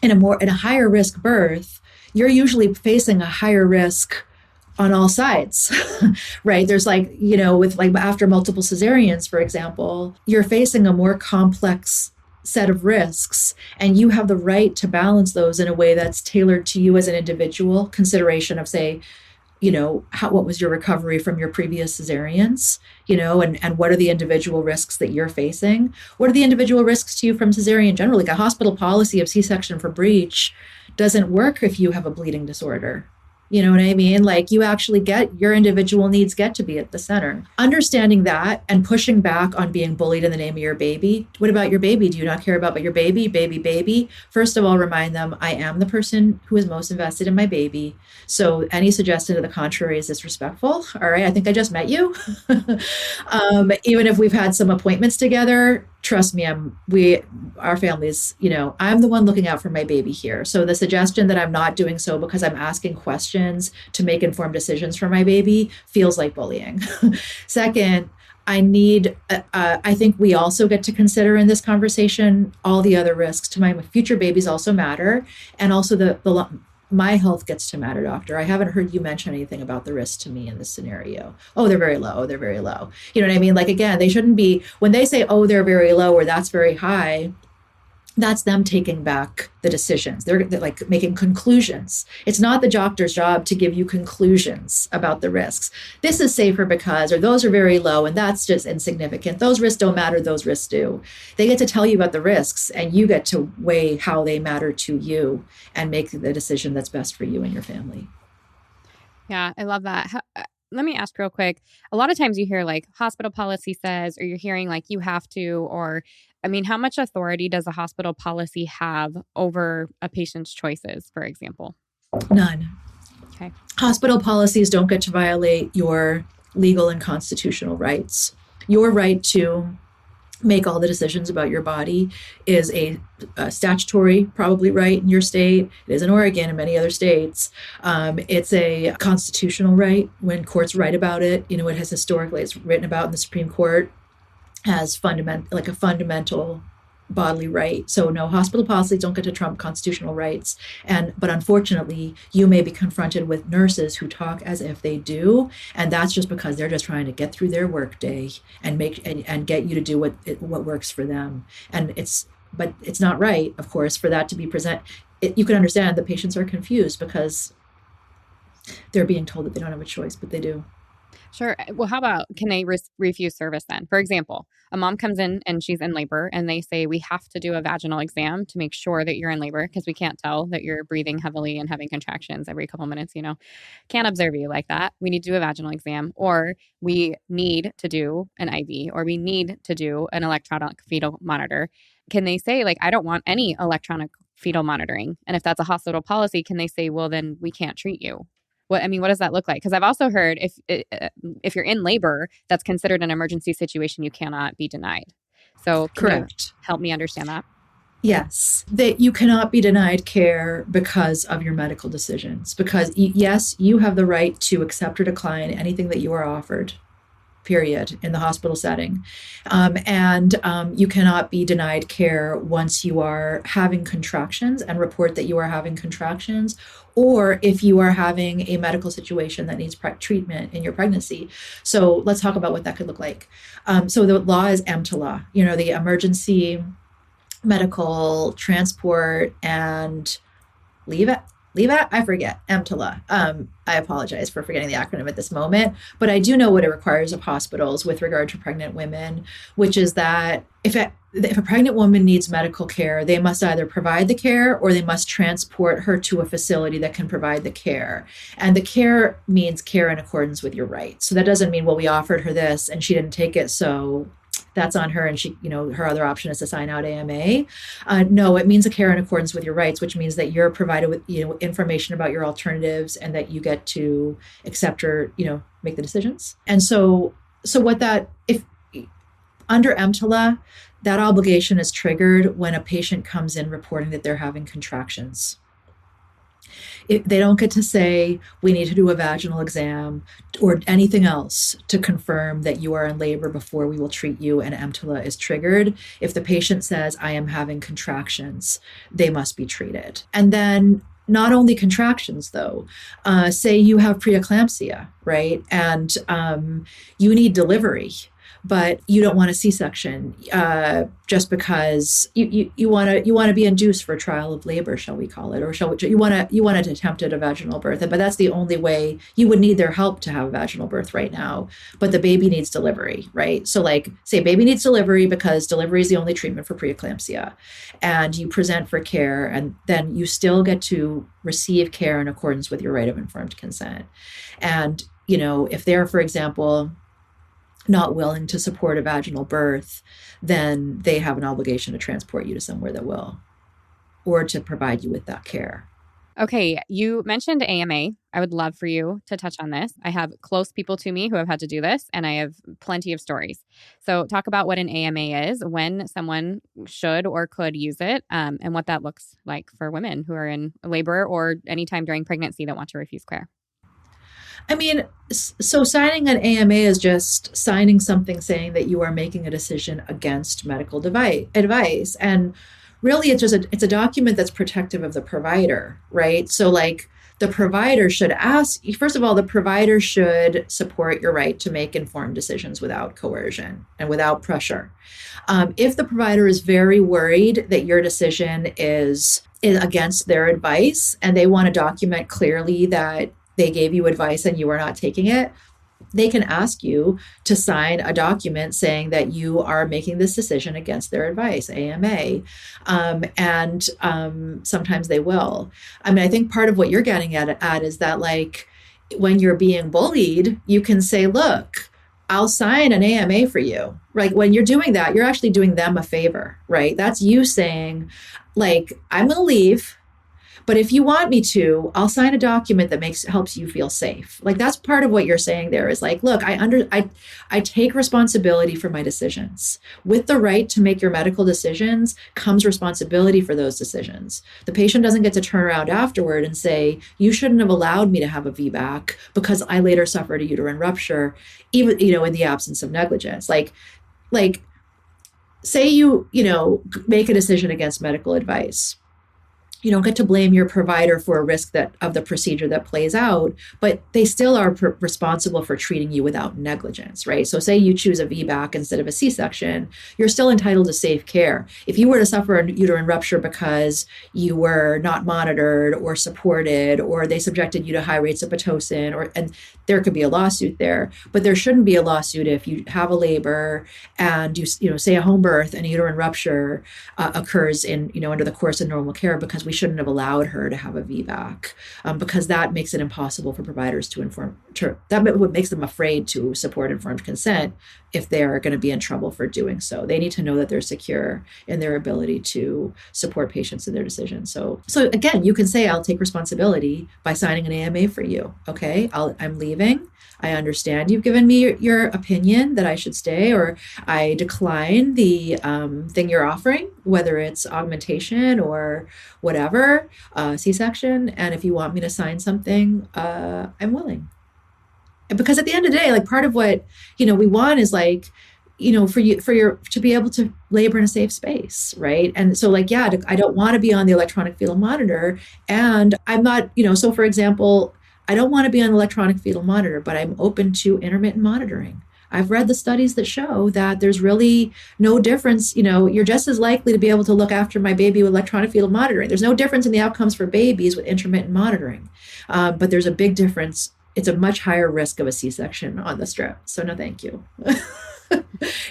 in a higher risk birth, you're usually facing a higher risk on all sides, right? There's with after multiple cesareans, for example, you're facing a more complex set of risks, and you have the right to balance those in a way that's tailored to you as an individual. Consideration of, say, what was your recovery from your previous cesareans, and what are the individual risks that you're facing? What are the individual risks to you from cesarean generally? Like a hospital policy of C-section for breech doesn't work if you have a bleeding disorder. You know what I mean? Like you actually your individual needs get to be at the center. Understanding that and pushing back on being bullied in the name of your baby. What about your baby? Do you not care about your baby? First of all, remind them, I am the person who is most invested in my baby. So any suggestion to the contrary is disrespectful. All right. I think I just met you. Even if we've had some appointments together, trust me, our families, I'm the one looking out for my baby here. So the suggestion that I'm not doing so because I'm asking questions to make informed decisions for my baby feels like bullying. Second, I think we also get to consider in this conversation all the other risks to my future babies also matter. And also my health gets to matter, doctor. I haven't heard you mention anything about the risk to me in this scenario. Oh, they're very low. They're very low. You know what I mean? Like, again, they shouldn't be, when they say, oh, they're very low or that's very high, that's them taking back the decisions. They're like making conclusions. It's not the doctor's job to give you conclusions about the risks. This is safer because, or those are very low and that's just insignificant. Those risks don't matter. Those risks do. They get to tell you about the risks and you get to weigh how they matter to you and make the decision that's best for you and your family. Yeah, I love that. Let me ask real quick. A lot of times you hear like hospital policy says, or you're hearing like you have to, or how much authority does a hospital policy have over a patient's choices, for example? None. Okay. Hospital policies don't get to violate your legal and constitutional rights. Your right to make all the decisions about your body is a statutory probably right in your state. It is in Oregon and many other states. It's a constitutional right when courts write about it. It has historically, it's written about in the Supreme Court as a fundamental bodily right. So no, hospital policies don't get to trump constitutional rights. But unfortunately, you may be confronted with nurses who talk as if they do. And that's just because they're just trying to get through their workday and get you to do what works for them. But it's not right, of course, for that to be present. You can understand the patients are confused because they're being told that they don't have a choice, but they do. Sure. Well, how about can they refuse service then? For example, a mom comes in and she's in labor and they say, we have to do a vaginal exam to make sure that you're in labor because we can't tell that you're breathing heavily and having contractions every couple minutes, can't observe you like that. We need to do a vaginal exam, or we need to do an IV, or we need to do an electronic fetal monitor. Can they say, like, I don't want any electronic fetal monitoring? And if that's a hospital policy, can they say, well, then we can't treat you? What does that look like? Because I've also heard if you're in labor, that's considered an emergency situation. You cannot be denied. So Correct. Help me understand that. Yes, that you cannot be denied care because of your medical decisions. Because yes, you have the right to accept or decline anything that you are offered, period, in the hospital setting. And you cannot be denied care once you are having contractions and report that you are having contractions, or if you are having a medical situation that needs treatment in your pregnancy. So let's talk about what that could look like. So the law is EMTALA, the Emergency Medical Transport and Leave It. I forget, EMTALA. I apologize for forgetting the acronym at this moment, but I do know what it requires of hospitals with regard to pregnant women, which is that if a pregnant woman needs medical care, they must either provide the care or they must transport her to a facility that can provide the care. And the care means care in accordance with your rights. So that doesn't mean, well, we offered her this and she didn't take it, so that's on her, and she, her other option is to sign out AMA. No, it means a care in accordance with your rights, which means that you're provided with, information about your alternatives and that you get to accept or, make the decisions. And so if under EMTALA, that obligation is triggered when a patient comes in reporting that they're having contractions. They don't get to say, we need to do a vaginal exam or anything else to confirm that you are in labor before we will treat you and EMTALA is triggered. If the patient says, I am having contractions, they must be treated. And then not only contractions, though, say you have preeclampsia, right? And you need delivery, but you don't want a C-section just because you want to be induced for trial of labor, shall we call it, or you want to attempt a vaginal birth, but that's the only way. You would need their help to have a vaginal birth right now, but the baby needs delivery, right? So say baby needs delivery because delivery is the only treatment for preeclampsia, and you present for care, and then you still get to receive care in accordance with your right of informed consent. And if they're, for example, not willing to support a vaginal birth, then they have an obligation to transport you to somewhere that will, or to provide you with that care. Okay, you mentioned AMA. I would love for you to touch on this. I have close people to me who have had to do this, and I have plenty of stories. So talk about what an AMA is, when someone should or could use it, and what that looks like for women who are in labor or anytime during pregnancy that want to refuse care. I mean, so signing an AMA is just signing something saying that you are making a decision against medical advice. And really, it's a document that's protective of the provider, right? So the provider should first of all, the provider should support your right to make informed decisions without coercion and without pressure. If the provider is very worried that your decision is against their advice and they want to document clearly that they gave you advice and you are not taking it, they can ask you to sign a document saying that you are making this decision against their advice, AMA. And sometimes they will. I mean, I think part of what you're getting at is that when you're being bullied, you can say, look, I'll sign an AMA for you. Right? When you're doing that, you're actually doing them a favor, right? That's you saying, I'm going to leave. But if you want me to, I'll sign a document that helps you feel safe. That's part of what you're saying there is look, I take responsibility for my decisions. With the right to make your medical decisions comes responsibility for those decisions. The patient doesn't get to turn around afterward and say, you shouldn't have allowed me to have a VBAC because I later suffered a uterine rupture, even, in the absence of negligence. Say you make a decision against medical advice. You don't get to blame your provider for a risk of the procedure that plays out, but they still are responsible for treating you without negligence, right? So say you choose a VBAC instead of a C-section, you're still entitled to safe care. If you were to suffer a uterine rupture because you were not monitored or supported, or they subjected you to high rates of Pitocin, and there could be a lawsuit there, but there shouldn't be a lawsuit if you have a labor and you know, say a home birth and a uterine rupture occurs in, you know, under the course of normal care, because we shouldn't have allowed her to have a VBAC, because that makes it impossible for providers that makes them afraid to support informed consent if they're going to be in trouble for doing so. They need to know that they're secure in their ability to support patients in their decisions. So again, you can say, I'll take responsibility by signing an AMA for you. Okay, I'm leaving. I understand you've given me your opinion that I should stay, or I decline the thing you're offering, whether it's augmentation or whatever, C-section. And if you want me to sign something, I'm willing. Because at the end of the day, like, part of what, you know, we want is, like, you know, to be able to labor in a safe space, right? And so, like, yeah, I don't want to be on the electronic fetal monitor, and I'm not, you know, so for example, I don't want to be on electronic fetal monitor, but I'm open to intermittent monitoring. I've read the studies that show that there's really no difference. You know, you're just as likely to be able to look after my baby with electronic fetal monitoring. There's no difference in the outcomes for babies with intermittent monitoring, but there's a big difference. It's a much higher risk of a C-section on the strip. So no, thank you.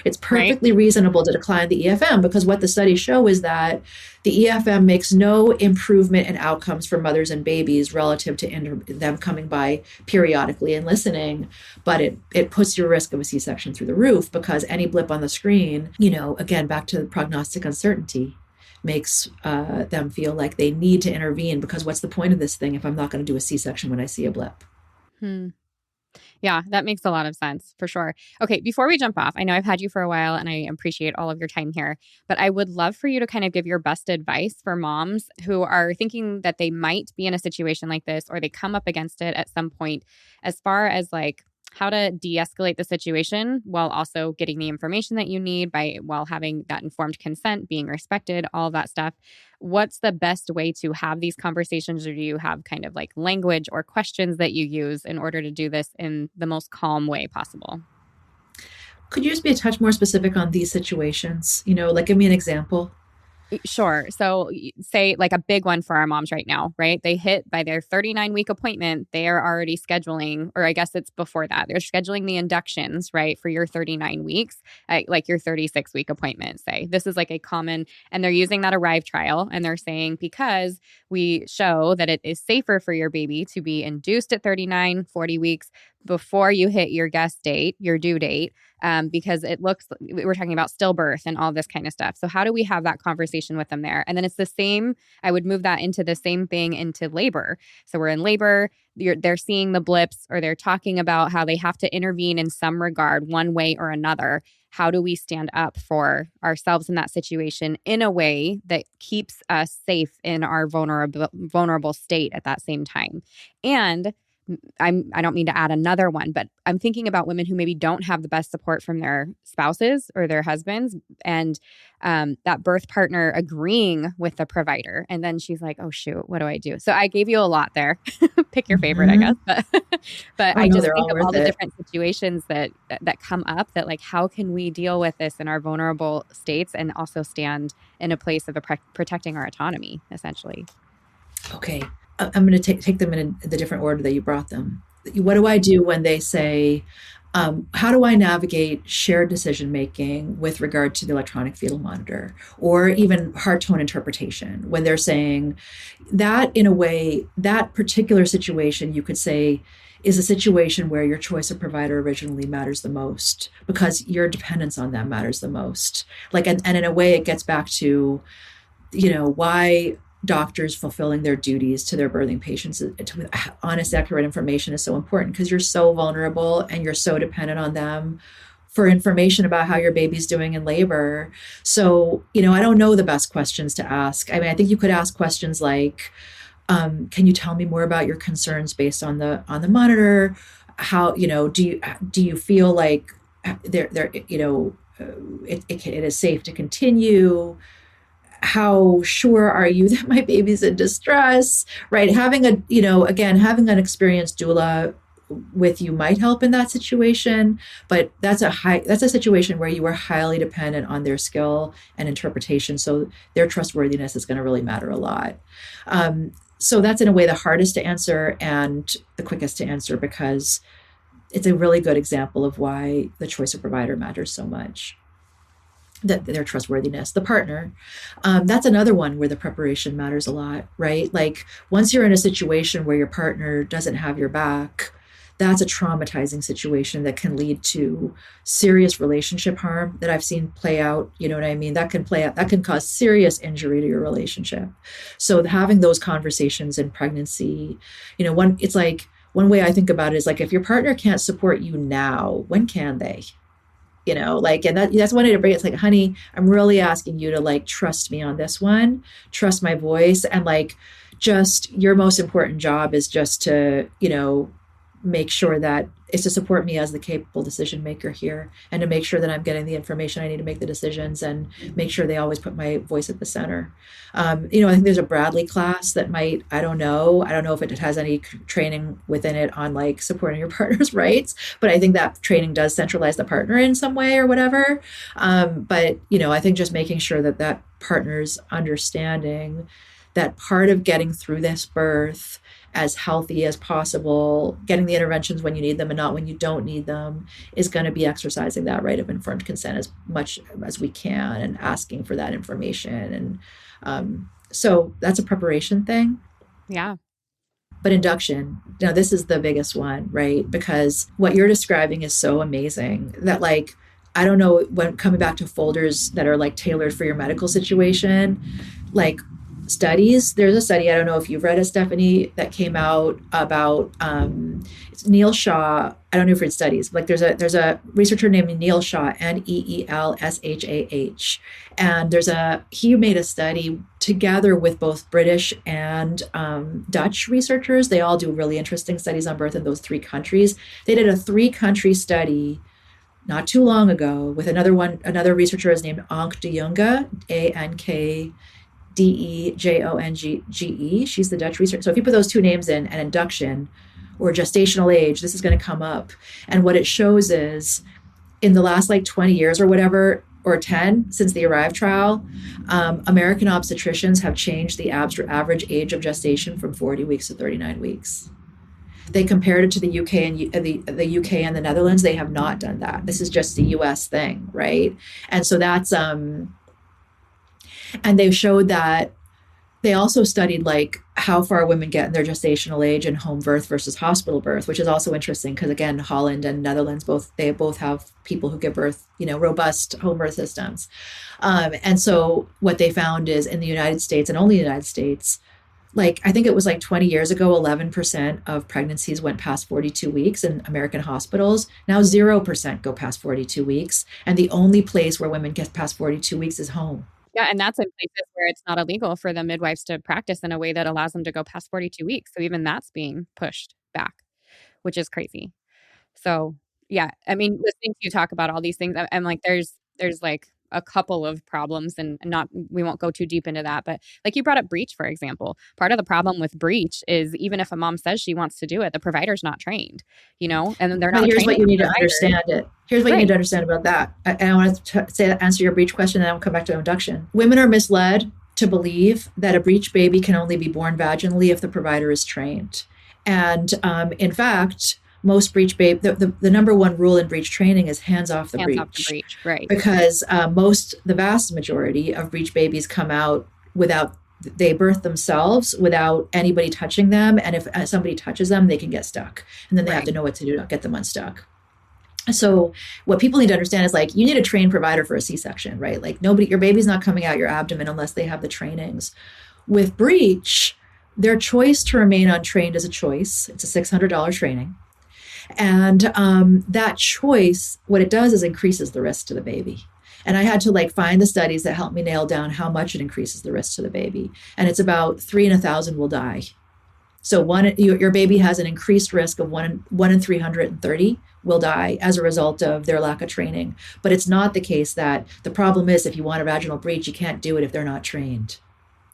It's perfectly reasonable to decline the EFM, because what the studies show is that the EFM makes no improvement in outcomes for mothers and babies relative to them coming by periodically and listening, but it puts your risk of a C-section through the roof, because any blip on the screen, you know, again, back to the prognostic uncertainty, makes them feel like they need to intervene, because what's the point of this thing if I'm not going to do a C-section when I see a blip? Yeah, that makes a lot of sense for sure. Okay, before we jump off, I know I've had you for a while and I appreciate all of your time here, but I would love for you to kind of give your best advice for moms who are thinking that they might be in a situation like this, or they come up against it at some point, as far as, like, how to de-escalate the situation while also getting the information that you need while having that informed consent, being respected, all of that stuff. What's the best way to have these conversations, or do you have kind of like language or questions that you use in order to do this in the most calm way possible? Could you just be a touch more specific on these situations? You know, like, give me an example. Sure. So say, like, a big one for our moms right now, right? They hit by their 39-week appointment, they are already scheduling, or I guess it's before that, they're scheduling the inductions, right, for your 39 weeks, like your 36-week appointment, say. This is like a common, and they're using that Arrive trial, and they're saying, because we show that it is safer for your baby to be induced at 39, 40 weeks before you hit your guest date, your due date, because we're talking about stillbirth and all this kind of stuff. So how do we have that conversation with them there? And then it's the same, I would move that into the same thing into labor. So we're in labor, they're seeing the blips, or they're talking about how they have to intervene in some regard, one way or another. How do we stand up for ourselves in that situation in a way that keeps us safe in our vulnerable state at that same time? And I don't mean to add another one, but I'm thinking about women who maybe don't have the best support from their spouses or their husbands, and that birth partner agreeing with the provider. And then she's like, oh, shoot, what do I do? So I gave you a lot there. Pick your favorite, I guess. But I just think of all the different situations that come up, that, like, how can we deal with this in our vulnerable states and also stand in a place of protecting our autonomy, essentially. Okay. I'm going to take them in the different order that you brought them. What do I do when they say, how do I navigate shared decision-making with regard to the electronic fetal monitor, or even heart tone interpretation, when they're saying that, in a way, that particular situation, you could say, is a situation where your choice of provider originally matters the most, because your dependence on them matters the most. Like, and in a way, it gets back to, you know, why doctors fulfilling their duties to their birthing patients with honest, accurate information is so important, because you're so vulnerable and you're so dependent on them for information about how your baby's doing in labor. So, you know, I don't know the best questions to ask. I mean, I think you could ask questions like, can you tell me more about your concerns based on the monitor? How, you know, do you feel like they're you know, it is safe to continue? How sure are you that my baby's in distress, right? Having an experienced doula with you might help in that situation, but that's a situation where you are highly dependent on their skill and interpretation. So their trustworthiness is going to really matter a lot. So that's, in a way, the hardest to answer and the quickest to answer, because it's a really good example of why the choice of provider matters so much, that their trustworthiness, the partner. That's another one where the preparation matters a lot, right? Like once you're in a situation where your partner doesn't have your back, that's a traumatizing situation that can lead to serious relationship harm that I've seen play out. You know what I mean? That can play out, that can cause serious injury to your relationship. So having those conversations in pregnancy, it's like, one way I think about it is like, if your partner can't support you now, when can they? And that's one way to bring it. It's like, honey, I'm really asking you to like, trust me on this one, trust my voice. And like, just your most important job is just to, make sure that it's to support me as the capable decision maker here, and to make sure that I'm getting the information I need to make the decisions, and make sure they always put my voice at the center. I think there's a Bradley class that I don't know if it has any training within it on like supporting your partner's rights, but I think that training does centralize the partner in some way or whatever. But I think just making sure that partner's understanding that part of getting through this birth as healthy as possible, getting the interventions when you need them and not when you don't need them, is going to be exercising that right of informed consent as much as we can, and asking for that information. And so that's a preparation thing. Yeah. But induction, this is the biggest one, right? Because what you're describing is so amazing that like, I don't know, when coming back to folders that are like tailored for your medical situation, like studies, there's a study, I don't know if you've read it, Stephanie, that came out about it's Neil Shaw. I don't know if it's studies, like there's a researcher named Neil Shaw, Neelshah, and he made a study together with both British and Dutch researchers. They all do really interesting studies on birth in those 3 countries. They did a 3-country study not too long ago with another researcher is named Anke de Jonge, Dejonge. She's the Dutch researcher. So if you put those 2 names in, and induction or gestational age, this is going to come up. And what it shows is in the last like 20 years or whatever, or 10 since the ARRIVE trial, American obstetricians have changed the average age of gestation from 40 weeks to 39 weeks. They compared it to the UK and the UK and the Netherlands. They have not done that. This is just the US thing, right? And so that's and they showed that they also studied like how far women get in their gestational age in home birth versus hospital birth, which is also interesting because again, Holland and Netherlands both have people who give birth, robust home birth systems. And so what they found is in the United States, and only the United States, like I think it was like 20 years ago, 11% of pregnancies went past 42 weeks in American hospitals. Now 0% go past 42 weeks. And the only place where women get past 42 weeks is home. Yeah, and that's in places where it's not illegal for the midwives to practice in a way that allows them to go past 42 weeks. So even that's being pushed back, which is crazy. So yeah, I mean, listening to you talk about all these things, I'm like, there's like a couple of problems, and we won't go too deep into that. But like you brought up breech, for example. Part of the problem with breech is even if a mom says she wants to do it, the provider's not trained, and then they're not. Here's what you need to understand it. Here's what you need to understand about that. And I want to answer your breech question, and then I'll come back to induction. Women are misled to believe that a breech baby can only be born vaginally if the provider is trained. And in fact, most breech baby, the number one rule in breech training is hands off the breech. Right? Because the vast majority of breech babies come out they birth themselves without anybody touching them. And if somebody touches them, they can get stuck. And then they have to know what to do to get them unstuck. So what people need to understand is like, you need a trained provider for a C-section, right? Like your baby's not coming out your abdomen unless they have the trainings. With breech, their choice to remain untrained is a choice. It's a $600 training. And that choice, what it does is increases the risk to the baby. And I had to like find the studies that helped me nail down how much it increases the risk to the baby. And it's about 3 in 1,000 will die. So your baby has an increased risk of 1 in 330 will die as a result of their lack of training. But it's not the case that the problem is if you want a vaginal breech, you can't do it if they're not trained.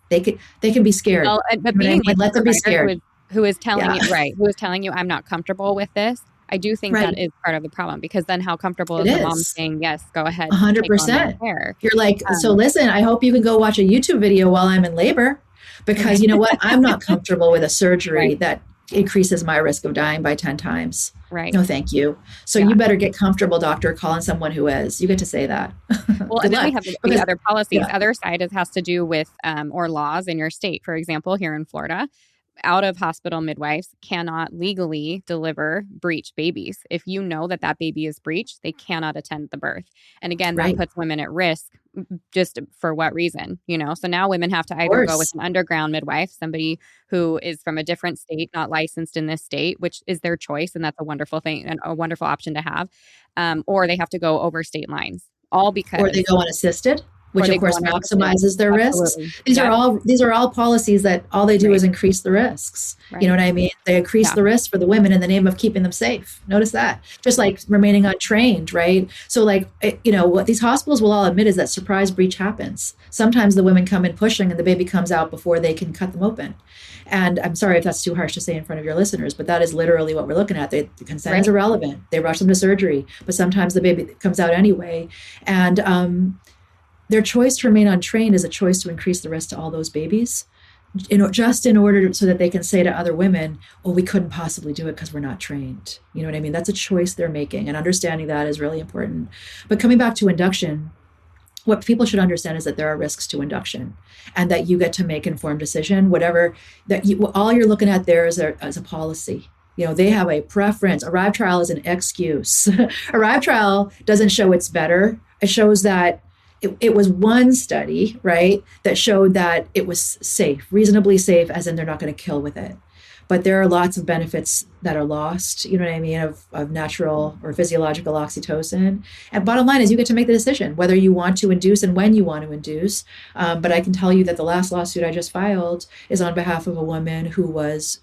They can be scared. Well, but being let them be scared. Who is telling you I'm not comfortable with this. I do think that is part of the problem, because then how comfortable is the mom saying, yes, go ahead. 100%. You're like, so listen, I hope you can go watch a YouTube video while I'm in labor, because you know what? I'm not comfortable with a surgery that increases my risk of dying by 10 times. Right. No, thank you. So you better get comfortable, doctor, calling someone who is. You get to say that. Well, and then we have the other policies. Yeah. Other side has to do with or laws in your state. For example, here in Florida, out of hospital midwives cannot legally deliver breech babies. If you know that that baby is breech, they cannot attend the birth. And again, that puts women at risk. Just for what reason, So now women have to either go with an underground midwife, somebody who is from a different state, not licensed in this state, which is their choice. And that's a wonderful thing and a wonderful option to have. Or they have to go over state lines, all because. Or they go unassisted, which of course maximizes their risks. These are all policies that all they do is increase the risks. Right. You know what I mean? They increase the risk for the women in the name of keeping them safe. Notice that. Just like remaining untrained, right? So like, what these hospitals will all admit is that surprise breech happens. Sometimes the women come in pushing and the baby comes out before they can cut them open. And I'm sorry if that's too harsh to say in front of your listeners, but that is literally what we're looking at. The consent is irrelevant. They rush them to surgery, but sometimes the baby comes out anyway. And, their choice to remain untrained is a choice to increase the risk to all those babies, just in order so that they can say to other women, well, we couldn't possibly do it because we're not trained. You know what I mean? That's a choice they're making, and understanding that is really important. But coming back to induction, what people should understand is that there are risks to induction and that you get to make informed decision, whatever all you're looking at there is a policy. They have a preference. Arrive trial is an excuse. Arrive trial doesn't show it's better. It shows that it was one study, right, that showed that it was safe, reasonably safe, as in they're not going to kill with it. But there are lots of benefits that are lost, you know what I mean, of natural or physiological oxytocin. And bottom line is you get to make the decision whether you want to induce and when you want to induce. But I can tell you that the last lawsuit I just filed is on behalf of a woman who was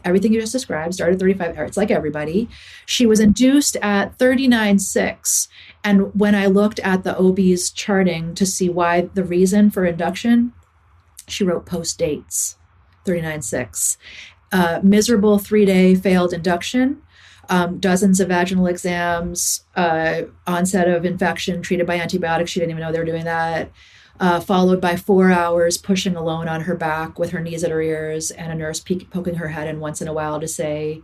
everything you just described, started 35 hertz, like everybody. She was induced at 39.6. And when I looked at the OB's charting to see why the reason for induction, she wrote post dates, 39.6. Miserable 3-day failed induction, dozens of vaginal exams, onset of infection treated by antibiotics. She didn't even know they were doing that. Followed by 4 hours pushing alone on her back with her knees at her ears and a nurse poking her head in once in a while to say,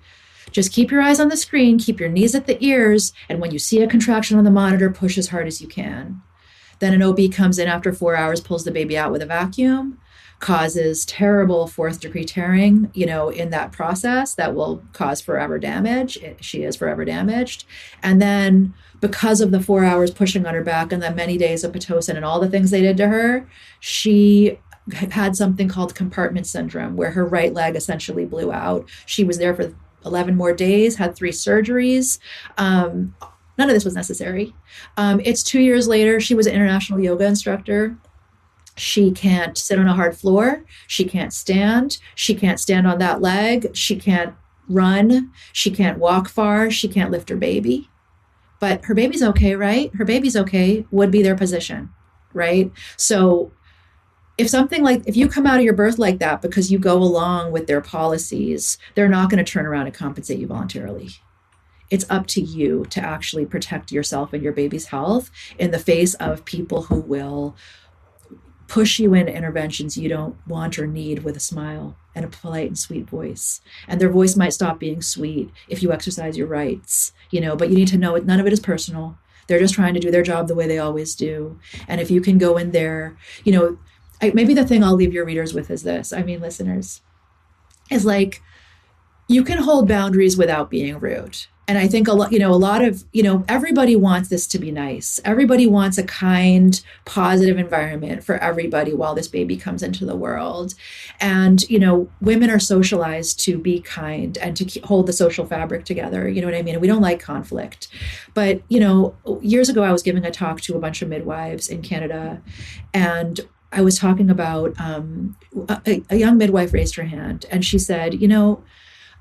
just keep your eyes on the screen, keep your knees at the ears, and when you see a contraction on the monitor, push as hard as you can. Then an OB comes in after 4 hours, pulls the baby out with a vacuum, causes terrible 4th-degree tearing, in that process that will cause forever damage. She is forever damaged. And then because of the 4 hours pushing on her back and the many days of Pitocin and all the things they did to her, she had something called compartment syndrome, where her right leg essentially blew out. She was there for 11 more days, had 3 surgeries. None of this was necessary. It's 2 years later. She was an international yoga instructor. She can't sit on a hard floor. She can't stand. She can't stand on that leg. She can't run. She can't walk far. She can't lift her baby. But her baby's okay, right? Her baby's okay would be their position, right? So if you come out of your birth like that because you go along with their policies, they're not going to turn around and compensate you voluntarily. It's up to you to actually protect yourself and your baby's health in the face of people who will push you into interventions you don't want or need with a smile and a polite and sweet voice. And their voice might stop being sweet if you exercise your rights, but you need to know none of it is personal. They're just trying to do their job the way they always do. And if you can go in there, maybe the thing I'll leave your readers with is this, listeners, is like, you can hold boundaries without being rude. And I think a lot of everybody wants this to be nice. Everybody wants a kind, positive environment for everybody while this baby comes into the world. And, women are socialized to be kind and to hold the social fabric together. You know what I mean? And we don't like conflict. But, years ago, I was giving a talk to a bunch of midwives in Canada, and I was talking about a young midwife raised her hand, and she said,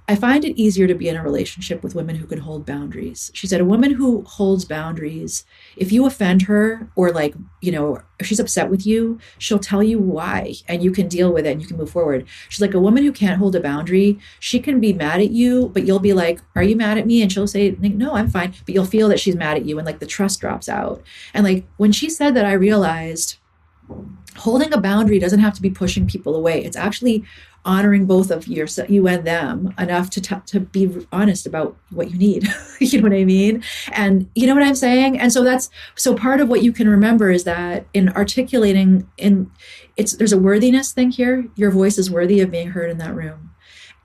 I find it easier to be in a relationship with women who can hold boundaries. She said, a woman who holds boundaries, if you offend her or if she's upset with you, she'll tell you why and you can deal with it and you can move forward. She's like, a woman who can't hold a boundary, she can be mad at you, but you'll be like, are you mad at me? And she'll say, no, I'm fine. But you'll feel that she's mad at you and the trust drops out. And when she said that, I realized holding a boundary doesn't have to be pushing people away. It's actually honoring both of you and them enough to be honest about what you need. You know what I mean? And you know what I'm saying? And so part of what you can remember is that in articulating there's a worthiness thing here. Your voice is worthy of being heard in that room.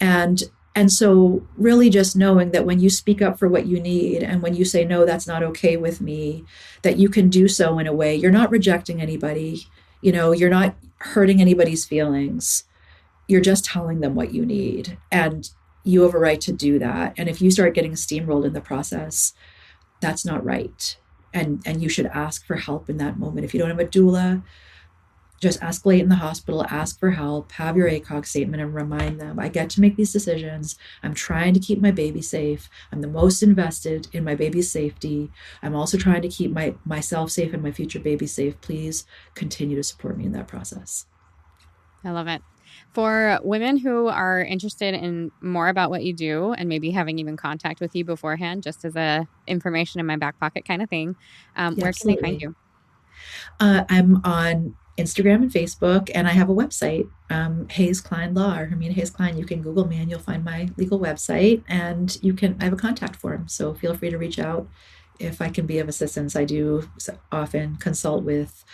And so really just knowing that when you speak up for what you need and when you say, no, that's not okay with me, that you can do so in a way, you're not rejecting anybody, you're not hurting anybody's feelings. You're just telling them what you need. And you have a right to do that. And if you start getting steamrolled in the process, that's not right. And you should ask for help in that moment. If you don't have a doula, just escalate in the hospital, ask for help, have your ACOG statement, and remind them, I get to make these decisions. I'm trying to keep my baby safe. I'm the most invested in my baby's safety. I'm also trying to keep myself safe and my future baby safe. Please continue to support me in that process. I love it. For women who are interested in more about what you do and maybe having even contact with you beforehand, just as a information in my back pocket kind of thing, where can they find you? I'm on Instagram and Facebook, and I have a website, Hayes-Klein Law, or Hermine Hayes-Klein. You can Google me and you'll find my legal website, and I have a contact form. So feel free to reach out if I can be of assistance. I do often consult with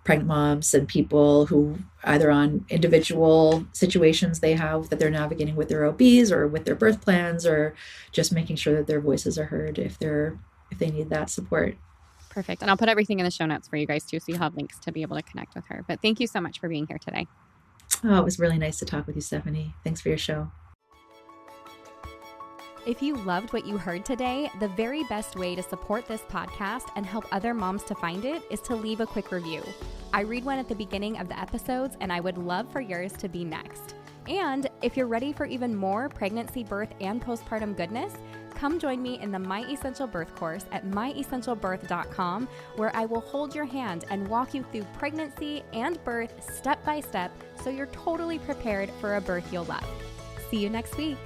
pregnant moms and people who either on individual situations they have that they're navigating with their OBs or with their birth plans, or just making sure that their voices are heard if they need that support. Perfect. And I'll put everything in the show notes for you guys too, so you'll have links to be able to connect with her. But thank you so much for being here today. Oh, it was really nice to talk with you, Stephanie. Thanks for your show. If you loved what you heard today, the very best way to support this podcast and help other moms to find it is to leave a quick review. I read one at the beginning of the episodes, and I would love for yours to be next. And if you're ready for even more pregnancy, birth, and postpartum goodness, come join me in the My Essential Birth course at myessentialbirth.com, where I will hold your hand and walk you through pregnancy and birth step by step so you're totally prepared for a birth you'll love. See you next week.